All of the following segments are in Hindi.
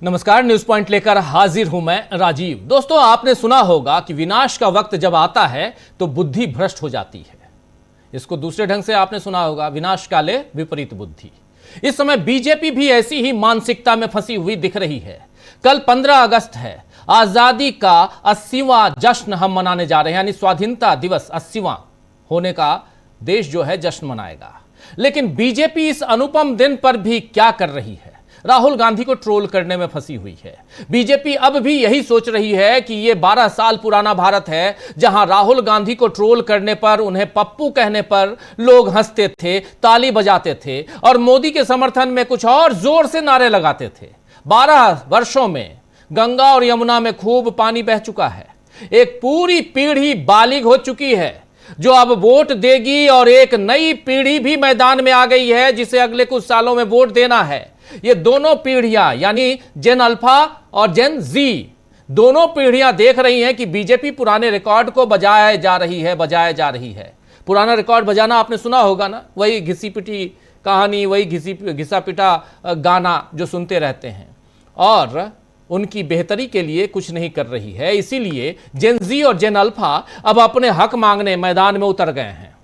नमस्कार, न्यूज पॉइंट लेकर हाजिर हूं मैं राजीव। दोस्तों, आपने सुना होगा कि विनाश का वक्त जब आता है तो बुद्धि भ्रष्ट हो जाती है। इसको दूसरे ढंग से आपने सुना होगा, विनाश काले विपरीत बुद्धि। इस समय बीजेपी भी ऐसी ही मानसिकता में फंसी हुई दिख रही है। कल 15 अगस्त है, आजादी का 80वां जश्न हम मनाने जा रहे हैं, यानी स्वाधीनता दिवस 80वां होने का देश जो है जश्न मनाएगा। लेकिन बीजेपी इस अनुपम दिन पर भी क्या कर रही है? राहुल गांधी को ट्रोल करने में फंसी हुई है। बीजेपी अब भी यही सोच रही है कि यह 12 साल पुराना भारत है, जहां राहुल गांधी को ट्रोल करने पर, उन्हें पप्पू कहने पर लोग हंसते थे, ताली बजाते थे और मोदी के समर्थन में कुछ और जोर से नारे लगाते थे। 12 वर्षों में गंगा और यमुना में खूब पानी बह चुका है। एक पूरी पीढ़ी बालिग हो चुकी है जो अब वोट देगी और एक नई पीढ़ी भी मैदान में आ गई है जिसे अगले कुछ सालों में वोट देना है। ये दोनों पीढ़ियां यानी जेन अल्फा और जेन जी, दोनों पीढ़ियां देख रही हैं कि बीजेपी पुराने रिकॉर्ड को बजाया जा रही है। पुराना रिकॉर्ड बजाना आपने सुना होगा ना, वही घिसी पिटी कहानी, वही घिसा पिटा गाना जो सुनते रहते हैं, और उनकी बेहतरी के लिए कुछ नहीं कर रही है। इसीलिए जेन जी और जेन अल्फा अब अपने हक मांगने मैदान में उतर गए हैं।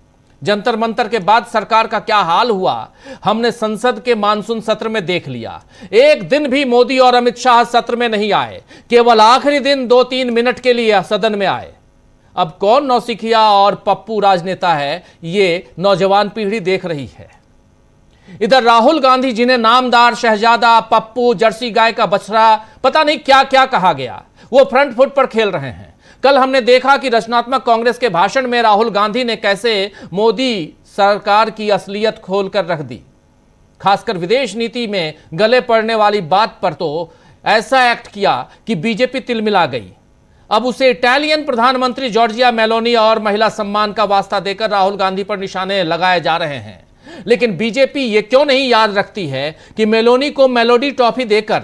जंतर मंतर के बाद सरकार का क्या हाल हुआ, हमने संसद के मानसून सत्र में देख लिया। एक दिन भी मोदी और अमित शाह सत्र में नहीं आए, केवल आखिरी दिन 2-3 मिनट के लिए सदन में आए। अब कौन नौसिखिया और पप्पू राजनेता है, ये नौजवान पीढ़ी देख रही है। इधर राहुल गांधी, जिन्हें नामदार, शहजादा, पप्पू, जर्सी गाय का बछड़ा, पता नहीं क्या क्या कहा गया, वो फ्रंट फुट पर खेल रहे हैं। कल हमने देखा कि रचनात्मक कांग्रेस के भाषण में राहुल गांधी ने कैसे मोदी सरकार की असलियत खोलकर रख दी। खासकर विदेश नीति में गले पड़ने वाली बात पर तो ऐसा एक्ट किया कि बीजेपी तिलमिला गई। अब उसे इटालियन प्रधानमंत्री जॉर्जिया मेलोनी और महिला सम्मान का वास्ता देकर राहुल गांधी पर निशाने लगाए जा रहे हैं। लेकिन बीजेपी ये क्यों नहीं याद रखती है कि मेलोनी को मेलोडी टॉफी देकर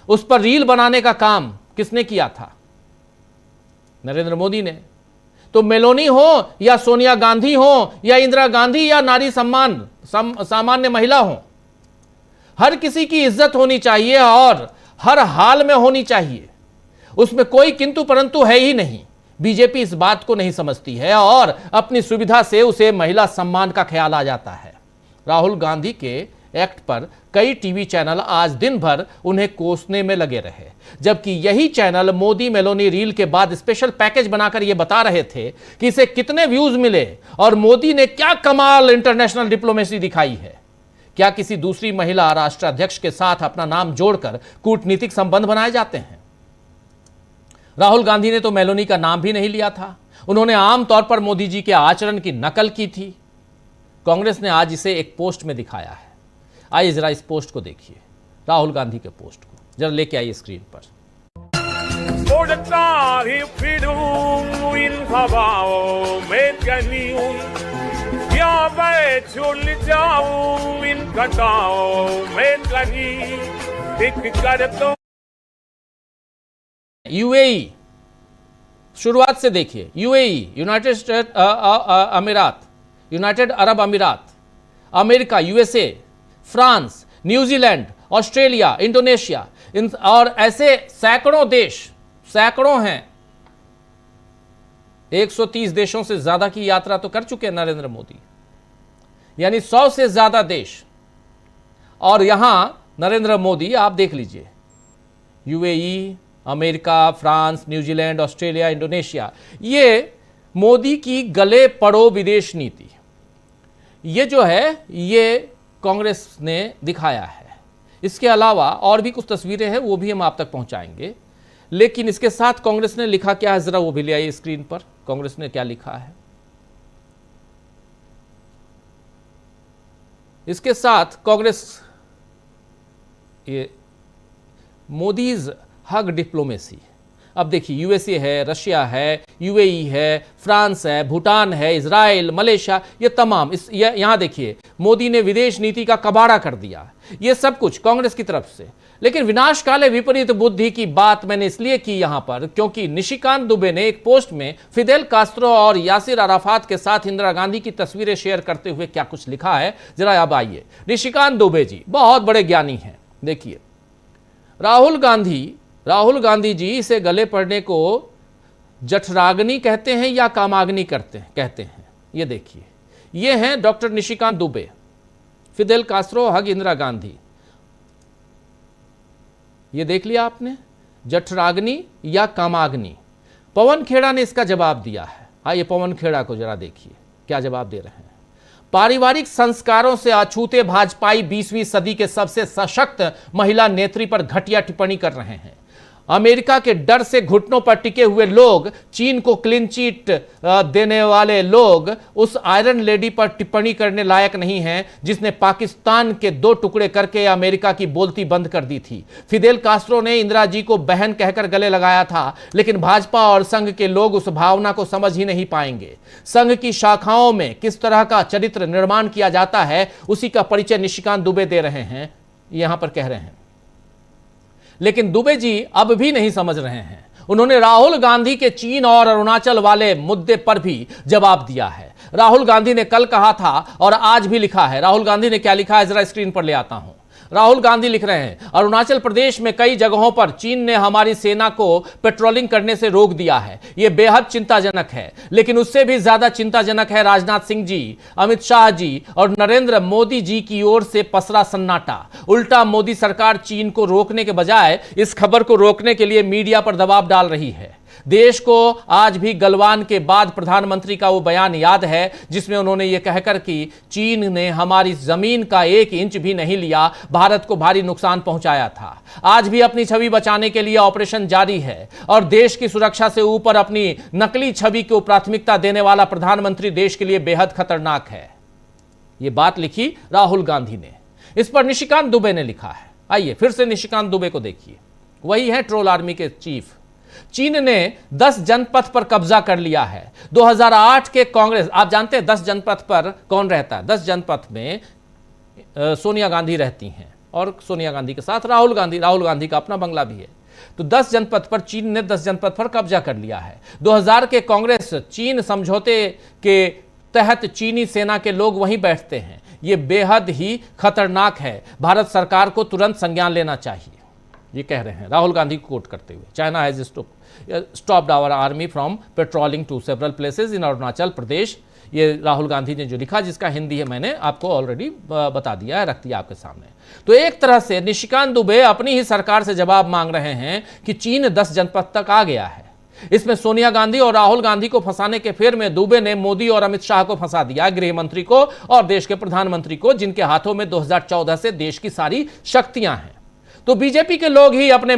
उस पर रील बनाने का काम किसने किया था? नरेंद्र मोदी ने। तो मेलोनी हो या सोनिया गांधी हो या इंदिरा गांधी या नारी सम्मान सामान्य महिला हो, हर किसी की इज्जत होनी चाहिए और हर हाल में होनी चाहिए। उसमें कोई किंतु परंतु है ही नहीं। बीजेपी इस बात को नहीं समझती है और अपनी सुविधा से उसे महिला सम्मान का ख्याल आ जाता है। राहुल गांधी के एक्ट पर कई टीवी चैनल आज दिन भर उन्हें कोसने में लगे रहे, जबकि यही चैनल मोदी मेलोनी रील के बाद स्पेशल पैकेज बनाकर यह बता रहे थे कि इसे कितने व्यूज मिले और मोदी ने क्या कमाल इंटरनेशनल डिप्लोमेसी दिखाई है। क्या किसी दूसरी महिला राष्ट्राध्यक्ष के साथ अपना नाम जोड़कर कूटनीतिक संबंध बनाए जाते हैं? राहुल गांधी ने तो मेलोनी का नाम भी नहीं लिया था। उन्होंने आमतौर पर मोदी जी के आचरण की नकल की थी। कांग्रेस ने आज इसे एक पोस्ट में दिखाया है। आइए जरा इस पोस्ट को देखिए, राहुल गांधी के पोस्ट को जरा लेके आइए स्क्रीन पर। यूएई, शुरुआत से देखिए। यूएई, यूनाइटेड अरब अमीरात, America, USA, France, New Zealand, Australia, Indonesia, और ऐसे सैकड़ों देश, सैकड़ों हैं। 130 देशों से ज्यादा की यात्रा तो कर चुके हैं नरेंद्र मोदी, यानी 100 से ज्यादा देश। और यहां नरेंद्र मोदी, आप देख लीजिए, UAE, America, France, New Zealand, Australia, Indonesia, ये मोदी की गले पड़ो विदेश नीति, ये जो है ये कांग्रेस ने दिखाया है। इसके अलावा और भी कुछ तस्वीरें हैं, वो भी हम आप तक पहुंचाएंगे। लेकिन इसके साथ कांग्रेस ने लिखा क्या है, जरा वो भी ले आइए स्क्रीन पर। कांग्रेस ने क्या लिखा है, इसके साथ कांग्रेस, ये मोदीज हग डिप्लोमेसी। अब देखिए, यूएसए है, रशिया है, यूएई है, फ्रांस है, भूटान है, इजराइल, मलेशिया, ये तमाम, यहां देखिए मोदी ने विदेश नीति का कबाड़ा कर दिया। ये सब कुछ कांग्रेस की तरफ से। लेकिन विनाशकाले विपरीत बुद्धि की बात मैंने इसलिए की यहां पर, क्योंकि निशिकांत दुबे ने एक पोस्ट में फिदेल कास्ट्रो और यासिर अराफात के साथ इंदिरा गांधी की तस्वीरें शेयर करते हुए क्या कुछ लिखा है, जरा अब आइए। निशिकांत दुबे जी बहुत बड़े ज्ञानी हैं। देखिए, राहुल गांधी जी इसे गले पड़ने को जठराग्नि कहते हैं या कामाग्नि कहते हैं। ये देखिए, ये हैं डॉक्टर निशिकांत दुबे, फिदेल कास्ट्रो हग इंदिरा गांधी। ये देख लिया आपने, जठराग्नि या कामाग्नि। पवन खेड़ा ने इसका जवाब दिया है। आइए पवन खेड़ा को जरा देखिए क्या जवाब दे रहे हैं। पारिवारिक संस्कारों से अछूते भाजपाई 20वीं सदी के सबसे सशक्त महिला नेत्री पर घटिया टिप्पणी कर रहे हैं। अमेरिका के डर से घुटनों पर टिके हुए लोग, चीन को क्लीन चिट देने वाले लोग उस आयरन लेडी पर टिप्पणी करने लायक नहीं हैं जिसने पाकिस्तान के 2 टुकड़े करके अमेरिका की बोलती बंद कर दी थी। फिदेल कास्ट्रो ने इंदिरा जी को बहन कहकर गले लगाया था, लेकिन भाजपा और संघ के लोग उस भावना को समझ ही नहीं पाएंगे। संघ की शाखाओं में किस तरह का चरित्र निर्माण किया जाता है, उसी का परिचय निशिकांत दुबे दे रहे हैं, यहां पर कह रहे हैं। लेकिन दुबे जी अब भी नहीं समझ रहे हैं। उन्होंने राहुल गांधी के चीन और अरुणाचल वाले मुद्दे पर भी जवाब दिया है। राहुल गांधी ने कल कहा था और आज भी लिखा है। राहुल गांधी ने क्या लिखा है जरा स्क्रीन पर ले आता हूं। राहुल गांधी लिख रहे हैं, अरुणाचल प्रदेश में कई जगहों पर चीन ने हमारी सेना को पेट्रोलिंग करने से रोक दिया है। यह बेहद चिंताजनक है, लेकिन उससे भी ज्यादा चिंताजनक है राजनाथ सिंह जी, अमित शाह जी और नरेंद्र मोदी जी की ओर से पसरा सन्नाटा। उल्टा मोदी सरकार चीन को रोकने के बजाय इस खबर को रोकने के लिए मीडिया पर दबाव डाल रही है। देश को आज भी गलवान के बाद प्रधानमंत्री का वो बयान याद है जिसमें उन्होंने ये कहकर कि चीन ने हमारी जमीन का 1 इंच भी नहीं लिया, भारत को भारी नुकसान पहुंचाया था। आज भी अपनी छवि बचाने के लिए ऑपरेशन जारी है और देश की सुरक्षा से ऊपर अपनी नकली छवि को प्राथमिकता देने वाला प्रधानमंत्री देश के लिए बेहद खतरनाक है। ये बात लिखी राहुल गांधी ने। इस पर निशिकांत दुबे ने लिखा है। आइए फिर से निशिकांत दुबे को देखिए, वही है ट्रोल आर्मी के चीफ। चीन ने 10 जनपथ पर कब्जा कर लिया है। 2008 के कांग्रेस, आप जानते हैं 10 जनपथ पर कौन रहता है? 10 जनपथ में सोनिया गांधी रहती हैं और सोनिया गांधी के साथ राहुल गांधी का अपना बंगला भी है। तो 10 जनपथ पर चीन ने 10 जनपथ पर कब्जा कर लिया है। 2000 के कांग्रेस चीन समझौते के तहत चीनी सेना के लोग वहीं बैठते हैं। यह बेहद ही खतरनाक है, भारत सरकार को तुरंत संज्ञान लेना चाहिए, ये कह रहे हैं राहुल गांधी को कोट करते हुए। China has stopped our army from patrolling to several places in Arunachal Pradesh. ये राहुल गांधी ने जो लिखा, जिसका हिंदी है मैंने आपको ऑलरेडी बता दिया है, रख दिया आपके सामने। तो एक तरह से निशिकांत दुबे अपनी ही सरकार से जवाब मांग रहे हैं कि चीन 10 जनपद तक आ गया है। इसमें सोनिया गांधी और राहुल गांधी को फंसाने के फेर में दुबे ने मोदी और अमित शाह को फंसा दिया, गृह मंत्री को और देश के प्रधानमंत्री को, जिनके हाथों में 2014 से देश की सारी शक्तियां हैं। तो बीजेपी के लोग ही अपने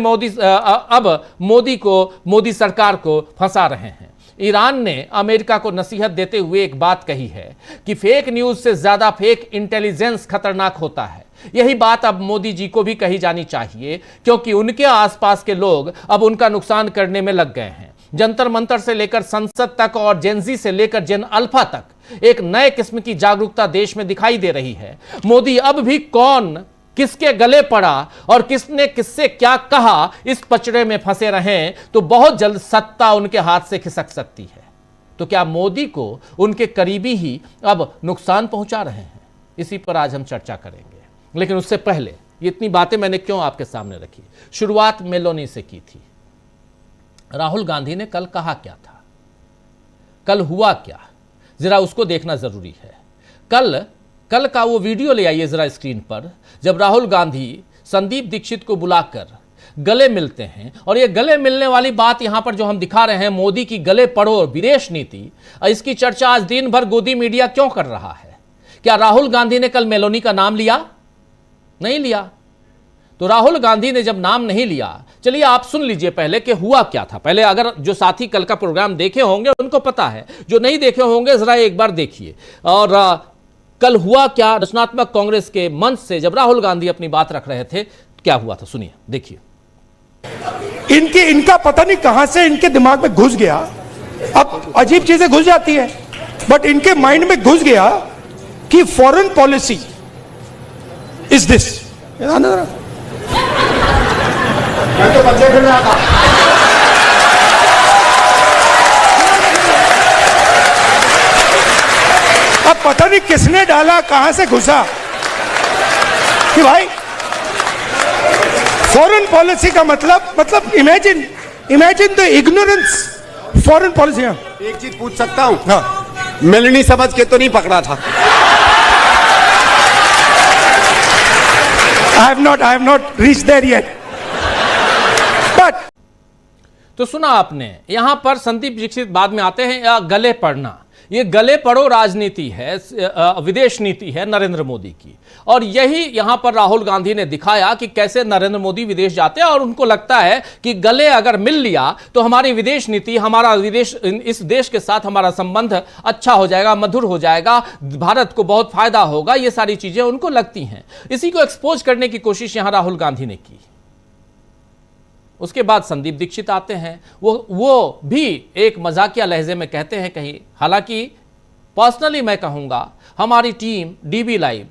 मोदी सरकार को फंसा रहे हैं। ईरान ने अमेरिका को नसीहत देते हुए एक बात कही है कि फेक न्यूज से ज्यादा फेक इंटेलिजेंस खतरनाक होता है। यही बात अब मोदी जी को भी कही जानी चाहिए, क्योंकि उनके आसपास के लोग अब उनका नुकसान करने में लग गए हैं। जंतर मंतर से लेकर संसद तक और जेनजी से लेकर जेन अल्फा तक एक नए किस्म की जागरूकता देश में दिखाई दे रही है। मोदी अब भी कौन किसके गले पड़ा और किसने किससे क्या कहा, इस पचड़े में फंसे रहें तो बहुत जल्द सत्ता उनके हाथ से खिसक सकती है। तो क्या मोदी को उनके करीबी ही अब नुकसान पहुंचा रहे हैं? इसी पर आज हम चर्चा करेंगे। लेकिन उससे पहले ये इतनी बातें मैंने क्यों आपके सामने रखी? शुरुआत मेलोनी से की थी। राहुल गांधी ने कल कहा क्या था, कल हुआ क्या, जरा उसको देखना जरूरी है। कल का वो वीडियो ले आइए जरा स्क्रीन पर, जब राहुल गांधी संदीप दीक्षित को बुलाकर गले मिलते हैं। और ये गले मिलने वाली बात यहां पर जो हम दिखा रहे हैं, मोदी की गले पड़ो विदेश नीति, इसकी चर्चा आज दिन भर गोदी मीडिया क्यों कर रहा है? क्या राहुल गांधी ने कल मेलोनी का नाम लिया? नहीं लिया। तो राहुल गांधी ने जब नाम नहीं लिया, चलिए आप सुन लीजिए पहले कि हुआ क्या था। पहले अगर जो साथी कल का प्रोग्राम देखे होंगे उनको पता है, जो नहीं देखे होंगे जरा एक बार देखिए। और कल हुआ क्या रचनात्मक कांग्रेस के मंच से जब राहुल गांधी अपनी बात रख रहे थे, क्या हुआ था सुनिए, देखिए। इनका पता नहीं कहां से इनके दिमाग में घुस गया, अब अजीब चीजें घुस जाती है, बट इनके माइंड में घुस गया कि फॉरेन पॉलिसी इज दिस। मैं तो बच्चे फिर रहा था। अब पता नहीं किसने डाला, कहां से घुसा कि भाई फॉरेन पॉलिसी का मतलब imagine the ignorance foreign policy. एक चीज पूछ सकता हूं? हाँ, मेलनी समझ के तो नहीं पकड़ा था? I have not reached there yet. But तो सुना आपने, यहां पर संदीप दीक्षित बाद में आते हैं, या गले पड़ना, ये गले पड़ो राजनीति है, विदेश नीति है नरेंद्र मोदी की। और यही यहां पर राहुल गांधी ने दिखाया कि कैसे नरेंद्र मोदी विदेश जाते हैं और उनको लगता है कि गले अगर मिल लिया तो हमारी विदेश नीति, हमारा इस देश के साथ हमारा संबंध अच्छा हो जाएगा, मधुर हो जाएगा, भारत को बहुत फायदा होगा, ये सारी चीजें उनको लगती हैं। इसी को एक्सपोज करने की कोशिश यहां राहुल गांधी ने की। उसके बाद संदीप दीक्षित आते हैं, वो भी एक मजाकिया लहजे में कहते हैं कहीं, हालांकि पर्सनली मैं कहूंगा हमारी टीम डीबी लाइव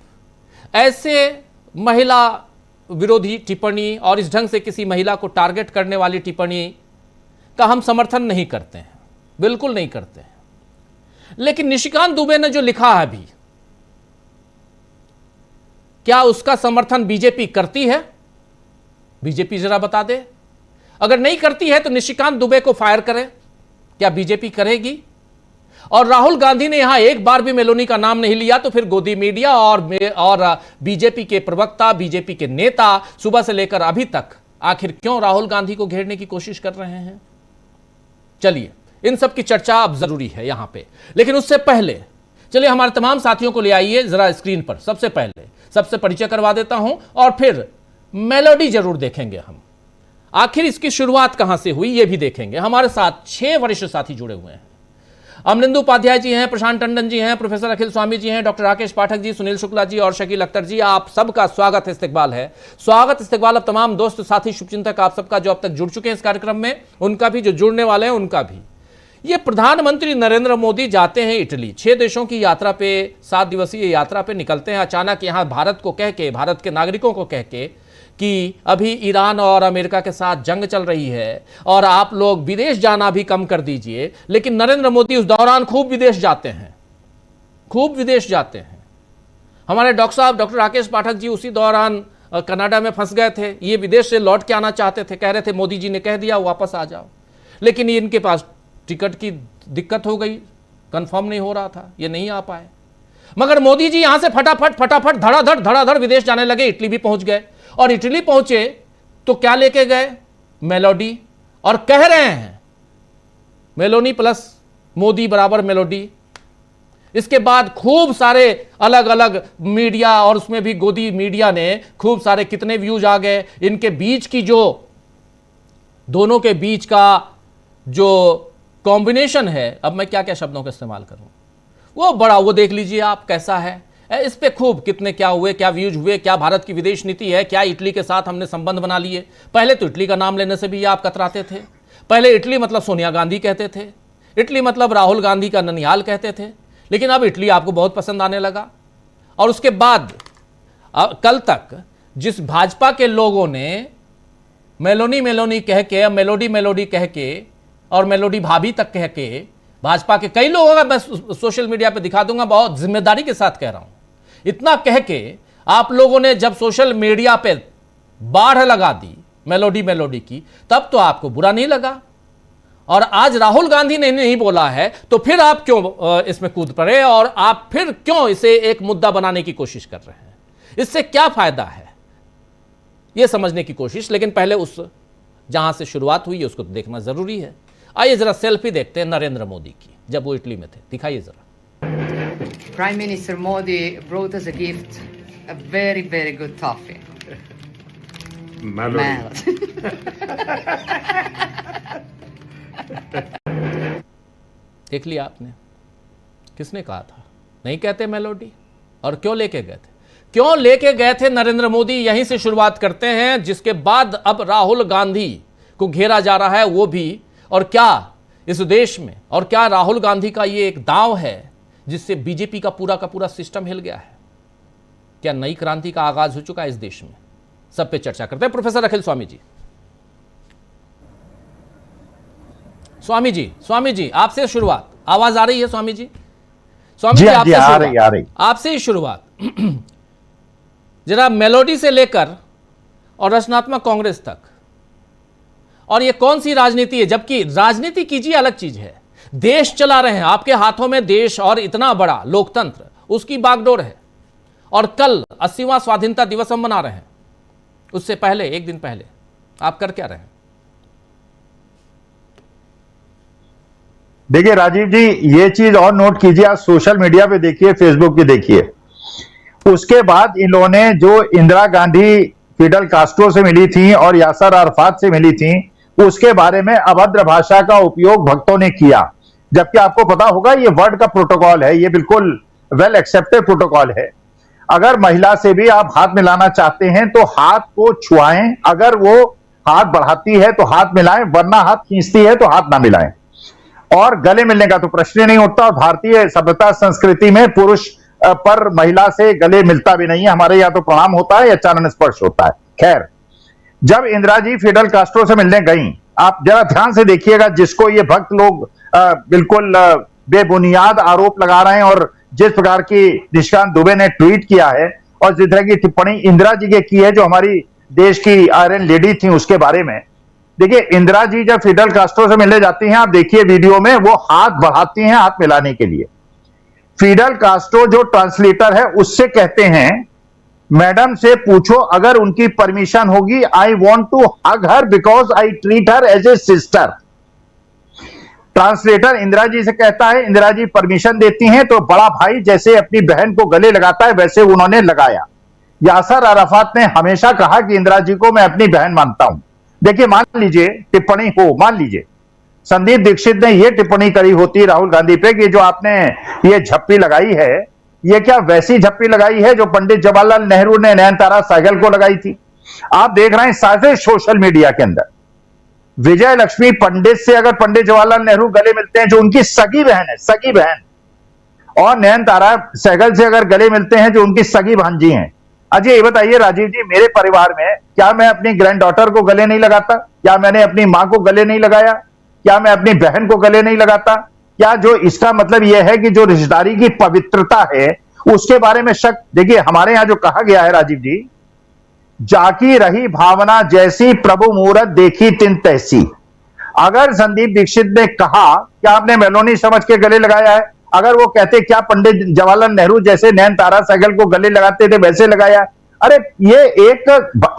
ऐसे महिला विरोधी टिप्पणी और इस ढंग से किसी महिला को टारगेट करने वाली टिप्पणी का हम समर्थन नहीं करते हैं, बिल्कुल नहीं करते हैं। लेकिन निशिकांत दुबे ने जो लिखा है अभी, क्या उसका समर्थन बीजेपी करती है? बीजेपी जरा बता दे। अगर नहीं करती है तो निशिकांत दुबे को फायर करें, क्या बीजेपी करेगी? और राहुल गांधी ने यहां एक बार भी मेलोनी का नाम नहीं लिया, तो फिर गोदी मीडिया और बीजेपी के प्रवक्ता, बीजेपी के नेता सुबह से लेकर अभी तक आखिर क्यों राहुल गांधी को घेरने की कोशिश कर रहे हैं? चलिए, इन सब की चर्चा अब जरूरी है यहां पे, लेकिन उससे पहले चलिए हमारे तमाम साथियों को ले आइए जरा स्क्रीन पर। सबसे पहले सबसे परिचय करवा देता हूं और फिर मेलोडी जरूर देखेंगे हम, आखिर इसकी शुरुआत कहां से हुई ये भी देखेंगे। हमारे साथ 6 वरिष्ठ साथी जुड़े हुए हैं। अमरिंदु उपाध्याय जी हैं, प्रशांत टंडन जी हैं, प्रोफेसर अखिल स्वामी जी हैं, डॉक्टर राकेश पाठक जी, सुनील शुक्ला जी और शकील अख्तर जी। आप सबका स्वागत है, इस्तकबाल है, स्वागत इस्तकबाल। अब तमाम दोस्त साथी शुभचिंतक आप सबका जो अब तक जुड़ चुके हैं इस कार्यक्रम में, उनका भी, जो जुड़ने वाले हैं उनका भी। ये प्रधानमंत्री नरेंद्र मोदी जाते हैं इटली, 6 देशों की यात्रा पे, 7 दिवसीय यात्रा पे निकलते हैं। अचानक यहां भारत को कह के, भारत के नागरिकों को कह के कि अभी ईरान और अमेरिका के साथ जंग चल रही है और आप लोग विदेश जाना भी कम कर दीजिए। लेकिन नरेंद्र मोदी उस दौरान खूब विदेश जाते हैं, खूब विदेश जाते हैं। हमारे डॉक्टर साहब, डॉक्टर राकेश पाठक जी उसी दौरान कनाडा में फंस गए थे। ये विदेश से लौट के आना चाहते थे, कह रहे थे मोदी जी ने कह दिया वापस आ जाओ, लेकिन ये इनके पास टिकट की दिक्कत हो गई, कंफर्म नहीं हो रहा था, ये नहीं आ पाए। मगर मोदी जी यहां से फटाफट धड़ाधड़ विदेश जाने लगे। इटली भी पहुंच गए और इटली पहुंचे तो क्या लेके गए? मेलोडी। और कह रहे हैं मेलोनी प्लस मोदी बराबर मेलोडी। इसके बाद खूब सारे अलग अलग मीडिया और उसमें भी गोदी मीडिया ने खूब सारे, कितने व्यूज आ गए। इनके बीच की जो, दोनों के बीच का जो कॉम्बिनेशन है, अब मैं क्या क्या शब्दों का इस्तेमाल करूं, वो बड़ा, वो देख लीजिए आप कैसा है। इस पे खूब कितने क्या हुए, क्या व्यूज हुए, क्या भारत की विदेश नीति है, क्या इटली के साथ हमने संबंध बना लिए। पहले तो इटली का नाम लेने से भी आप कतराते थे। पहले इटली मतलब सोनिया गांधी कहते थे, इटली मतलब राहुल गांधी का ननिहाल कहते थे, लेकिन अब इटली आपको बहुत पसंद आने लगा। और उसके बाद कल तक जिस भाजपा के लोगों ने मेलोनी कह के, मेलोडी कह के और मेलोडी भाभी तक कह के, भाजपा के कई लोगों का मैं सोशल मीडिया पे दिखा दूंगा, बहुत जिम्मेदारी के साथ कह रहा हूं, इतना कह के आप लोगों ने जब सोशल मीडिया पे बाढ़ लगा दी मेलोडी की, तब तो आपको बुरा नहीं लगा। और आज राहुल गांधी ने नहीं बोला है तो फिर आप क्यों इसमें कूद पड़े और आप फिर क्यों इसे एक मुद्दा बनाने की कोशिश कर रहे हैं? इससे क्या फायदा है, यह समझने की कोशिश। लेकिन पहले उस जहां से शुरुआत हुई है उसको देखना जरूरी है। आइए जरा सेल्फी देखते हैं नरेंद्र मोदी की, जब वो इटली में थे, दिखाइए जरा। Prime Minister Modi brought us a gift, a very, very good toffee. Melody. देख लिया आपने, किसने कहा था नहीं कहते मेलोडी, और क्यों लेके गए थे? क्यों लेके गए थे नरेंद्र मोदी? यहीं से शुरुआत करते हैं, जिसके बाद अब राहुल गांधी को घेरा जा रहा है, वो भी। और क्या इस देश में, और क्या राहुल गांधी का ये एक दांव है जिससे बीजेपी का पूरा सिस्टम हिल गया है? क्या नई क्रांति का आगाज हो चुका है इस देश में? सब पे चर्चा करते हैं। प्रोफेसर अखिल स्वामी जी, स्वामी जी आपसे शुरुआत। आवाज आ रही है स्वामी जी? स्वामी जी आपसे शुरुआत, आपसे ही शुरुआत। जरा मेलोडी से लेकर और रचनात्मक कांग्रेस तक। और ये कौन सी राजनीति है? जबकि राजनीति कीजिए अलग चीज है, देश चला रहे हैं, आपके हाथों में देश और इतना बड़ा लोकतंत्र, उसकी बागडोर है। और कल 80वां स्वाधीनता दिवस हम मना रहे हैं, उससे पहले एक दिन पहले आप कर क्या रहे हैं? देखिए राजीव जी, ये चीज और नोट कीजिए, आज सोशल मीडिया पे देखिए, फेसबुक पे देखिए, उसके बाद इन लोगों ने जो इंदिरा गांधी फिडल कास्ट्रो से मिली थी और यासर अराफात से मिली थी, उसके बारे में अभद्र भाषा का उपयोग भक्तों ने किया। जबकि आपको पता होगा ये वर्ल्ड का प्रोटोकॉल है, ये बिल्कुल वेल एक्सेप्टेड प्रोटोकॉल है। अगर महिला से भी आप हाथ मिलाना चाहते हैं तो हाथ को छुआएं, अगर वो हाथ बढ़ाती है तो हाथ मिलाएं, वरना हाथ खींचती है तो हाथ ना मिलाएं। और गले मिलने का तो प्रश्न ही नहीं उठता। और भारतीय सभ्यता संस्कृति में पुरुष पर महिला से गले मिलता भी नहीं है, हमारे यहाँ तो प्रणाम होता है या चरण स्पर्श होता है। खैर, जब इंदिरा जी फिडल कास्ट्रो से मिलने गई, आप जरा ध्यान से देखिएगा, जिसको ये भक्त लोग बिल्कुल बेबुनियाद आरोप लगा रहे हैं और जिस प्रकार की निशिकांत दुबे ने ट्वीट किया है और जिस तरह की टिप्पणी इंदिरा जी के की है, जो हमारी देश की आयरन लेडी थी, उसके बारे में देखिए। इंदिरा जी जब फिडल कास्ट्रो से मिलने जाती हैं, आप देखिए वीडियो में, वो हाथ बढ़ाती हैं हाथ मिलाने के लिए। फिडल कास्ट्रो जो ट्रांसलेटर है उससे कहते हैं, मैडम से पूछो अगर उनकी परमिशन होगी, I want to hug her because I treat her as a sister. Translator Indira ji से कहता है, इंदिरा जी परमिशन देती हैं तो बड़ा भाई जैसे अपनी बहन को गले लगाता है वैसे उन्होंने लगाया। यासर अराफात ने हमेशा कहा कि इंदिरा जी को मैं अपनी बहन मानता हूं। देखिए, मान लीजिए टिप्पणी हो, मान लीजिए संदीप दीक्षित ने यह टिप्पणी करी होती राहुल गांधी पे कि जो आपने ये झप्पी लगाई है, ये क्या वैसी झप्पी लगाई है जो पंडित जवाहरलाल नेहरू ने नयनतारा सहगल को लगाई थी? आप देख रहे हैं सारे सोशल मीडिया के अंदर, विजय लक्ष्मी पंडित से अगर पंडित जवाहरलाल नेहरू गले मिलते हैं, जो उनकी सगी बहन है, सगी बहन, और नयनतारा सहगल से अगर गले मिलते हैं, जो उनकी सगी भांजी हैं। अच्छा ये बताइए राजीव जी, मेरे परिवार में क्या मैं अपनी ग्रैंड डॉटर को गले नहीं लगाता? क्या मैंने अपनी मां को गले नहीं लगाया? क्या मैं अपनी बहन को गले नहीं लगाता? क्या जो इसका मतलब यह है कि जो रिश्तेदारी की पवित्रता है उसके बारे में शक? देखिए, हमारे यहां जो कहा गया है राजीव जी, जाकी रही भावना जैसी प्रभु मूरत देखी तिन तैसी। अगर संदीप दीक्षित ने कहा क्या आपने मेलोनी समझ के गले लगाया है, अगर वो कहते क्या पंडित जवाहरलाल नेहरू जैसे नयनतारा सहगल को गले लगाते थे वैसे लगाया, अरे ये एक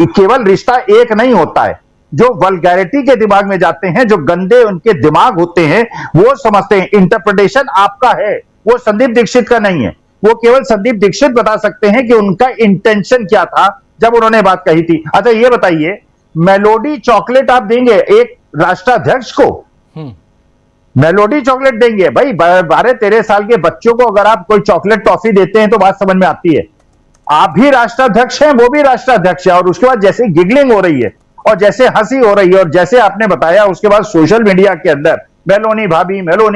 केवल रिश्ता एक नहीं होता है। जो वल्गैरिटी के दिमाग में जाते हैं, जो गंदे उनके दिमाग होते हैं, वो समझते हैं। इंटरप्रिटेशन आपका है, वो संदीप दीक्षित का नहीं है। वो केवल संदीप दीक्षित बता सकते हैं कि उनका इंटेंशन क्या था जब उन्होंने बात कही थी। अच्छा ये बताइए, मेलोडी चॉकलेट आप देंगे एक राष्ट्राध्यक्ष को? मेलोडी चॉकलेट देंगे? भाई 12-13 साल के बच्चों को अगर आप कोई चॉकलेट टॉफी देते हैं तो बात समझ में आती है। आप भी राष्ट्राध्यक्ष हैं, वो भी राष्ट्राध्यक्ष है, और उसके बाद जैसे गिगलिंग हो रही है और जैसे हंसी हो रही है और जैसे आपने बताया उसके बाद सोशल मीडिया के अंदर मेलोनी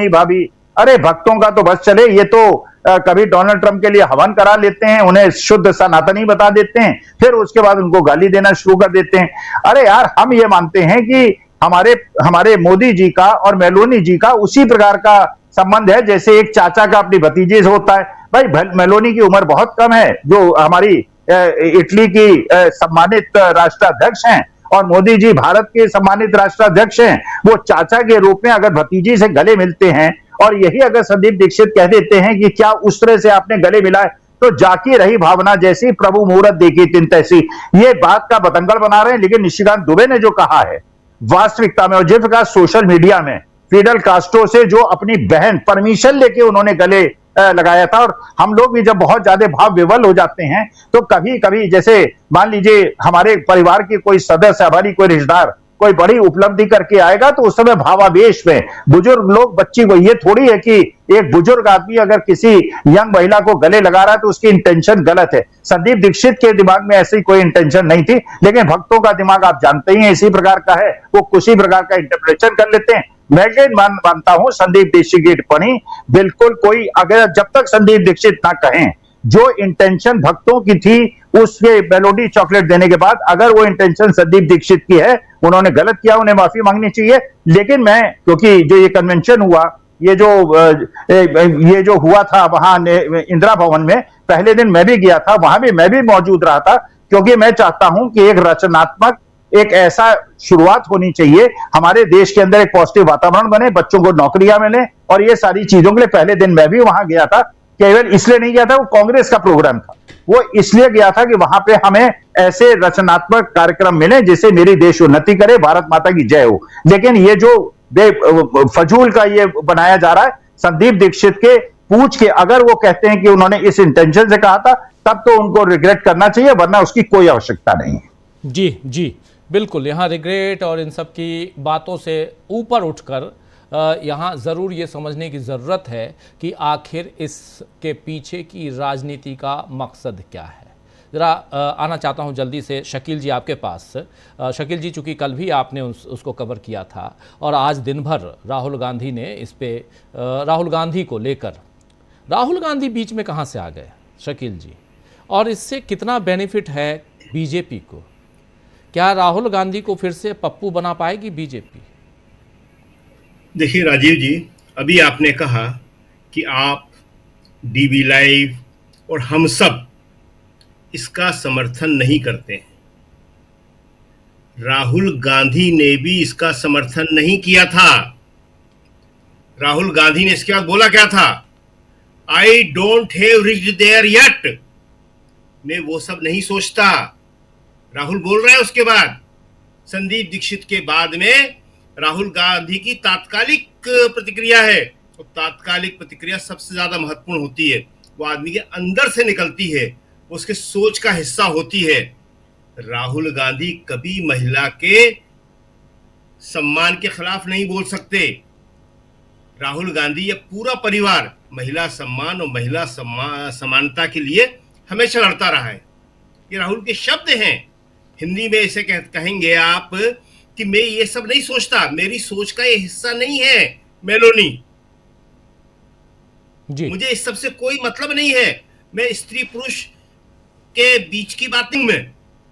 भाभी, अरे भक्तों का तो बस चले। ये तो कभी डोनाल्ड ट्रंप के लिए हवन करा लेते हैं, उन्हें शुद्ध सनातनी बता देते हैं, फिर उसके बाद उनको गाली देना शुरू कर देते हैं। अरे यार, हम ये मानते हैं कि हमारे मोदी जी का और मेलोनी जी का उसी प्रकार का संबंध है जैसे एक चाचा का अपनी भतीजे से होता है। भाई मेलोनी की उम्र बहुत कम है, जो हमारी इटली की सम्मानित राष्ट्राध्यक्ष हैं, और मोदी जी भारत के सम्मानित राष्ट्राध्यक्ष हैं। वो चाचा के रूप में अगर भतीजी से गले मिलते हैं, और यही अगर संदीप दीक्षित कह देते हैं कि क्या उस तरह से आपने गले मिलाए, तो जाकी रही भावना जैसी प्रभु मुहूर्त देखी तिन तैसी, ये बात का बतंगड़ बना रहे हैं। लेकिन निशिकांत दुबे ने जो कहा है वास्तविकता में, और जिस प्रकार सोशल मीडिया में फिडल कास्ट्रो से जो अपनी बहन परमिशन लेके उन्होंने गले लगाया था, और हम लोग भी जब बहुत ज्यादा भाव विवल हो जाते हैं तो कभी कभी, जैसे मान लीजिए हमारे परिवार के कोई सदस्य, हमारी कोई रिश्तेदार कोई बड़ी उपलब्धि करके आएगा, तो उस समय भावावेश में बुजुर्ग लोग बच्ची को, ये थोड़ी है कि एक बुजुर्ग आदमी अगर किसी यंग महिला को गले लगा रहा है तो उसकी इंटेंशन गलत है। संदीप दीक्षित के दिमाग में ऐसी कोई इंटेंशन नहीं थी, लेकिन भक्तों का दिमाग आप जानते ही हैं इसी प्रकार का है, वो किसी प्रकार का इंटरप्रिटेशन कर लेते हैं। मैं मानता हूं संदीप दीक्षित की टिप्पणी बिल्कुल कोई, अगर जब तक संदीप दीक्षित ना कहें जो इंटेंशन भक्तों की थी उसके मेलोडी चॉकलेट देने के बाद, अगर वो इंटेंशन संदीप दीक्षित की है, उन्होंने गलत किया, उन्हें माफी मांगनी चाहिए। लेकिन मैं, क्योंकि जो ये कन्वेंशन हुआ, ये जो हुआ था वहां इंदिरा भवन में, पहले दिन मैं भी गया था, वहां भी मैं भी मौजूद रहा था, क्योंकि मैं चाहता हूं कि एक रचनात्मक, एक ऐसा शुरुआत होनी चाहिए हमारे देश के अंदर, एक पॉजिटिव वातावरण बने, बच्चों को नौकरियां मिले, और ये सारी चीजों के लिए पहले दिन मैं भी वहां गया था। केवल इसलिए नहीं गया था, वो कांग्रेस का प्रोग्राम था, वो इसलिए गया था कि वहां पे हमें ऐसे रचनात्मक कार्यक्रम मिले जिससे मेरी देश उन्नति करे, भारत माता की जय हो। लेकिन ये जो फजूल का ये बनाया जा रहा है, संदीप दीक्षित के पूछ के अगर वो कहते हैं कि उन्होंने इस इंटेंशन से कहा था, तब तो उनको रिग्रेट करना चाहिए, वरना उसकी कोई आवश्यकता नहीं है। जी जी बिल्कुल, यहाँ रिग्रेट और इन सब की बातों से ऊपर उठकर यहाँ ज़रूर ये समझने की ज़रूरत है कि आखिर इसके पीछे की राजनीति का मकसद क्या है। ज़रा आना चाहता हूँ जल्दी से शकील जी आपके पास। शकील जी, चूँकि कल भी आपने उसको कवर किया था और आज दिन भर राहुल गांधी ने इस पे राहुल गांधी को लेकर, राहुल गांधी बीच में कहाँ से आ गए शकील जी, और इससे कितना बेनिफिट है बीजेपी को? क्या राहुल गांधी को फिर से पप्पू बना पाएगी बीजेपी? देखिए राजीव जी, अभी आपने कहा कि आप डीबी लाइव और हम सब इसका समर्थन नहीं करते हैं। राहुल गांधी ने भी इसका समर्थन नहीं किया था। राहुल गांधी ने इसके बाद बोला क्या था? I don't have reached there yet. मैं वो सब नहीं सोचता, राहुल बोल रहा है। उसके बाद संदीप दीक्षित के बाद में राहुल गांधी की तात्कालिक प्रतिक्रिया है, और तात्कालिक प्रतिक्रिया सबसे ज्यादा महत्वपूर्ण होती है। वो आदमी के अंदर से निकलती है, उसके सोच का हिस्सा होती है। राहुल गांधी कभी महिला के सम्मान के खिलाफ नहीं बोल सकते। राहुल गांधी या पूरा परिवार महिला सम्मान और महिला समानता के लिए हमेशा लड़ता रहा है। ये राहुल के शब्द हैं। हिंदी में इसे कहेंगे आप कि मैं ये सब नहीं सोचता, मेरी सोच का ये हिस्सा नहीं है मेलोनी जी। मुझे इस सब से कोई मतलब नहीं है। मैं स्त्री पुरुष के बीच की बात नहीं, मैं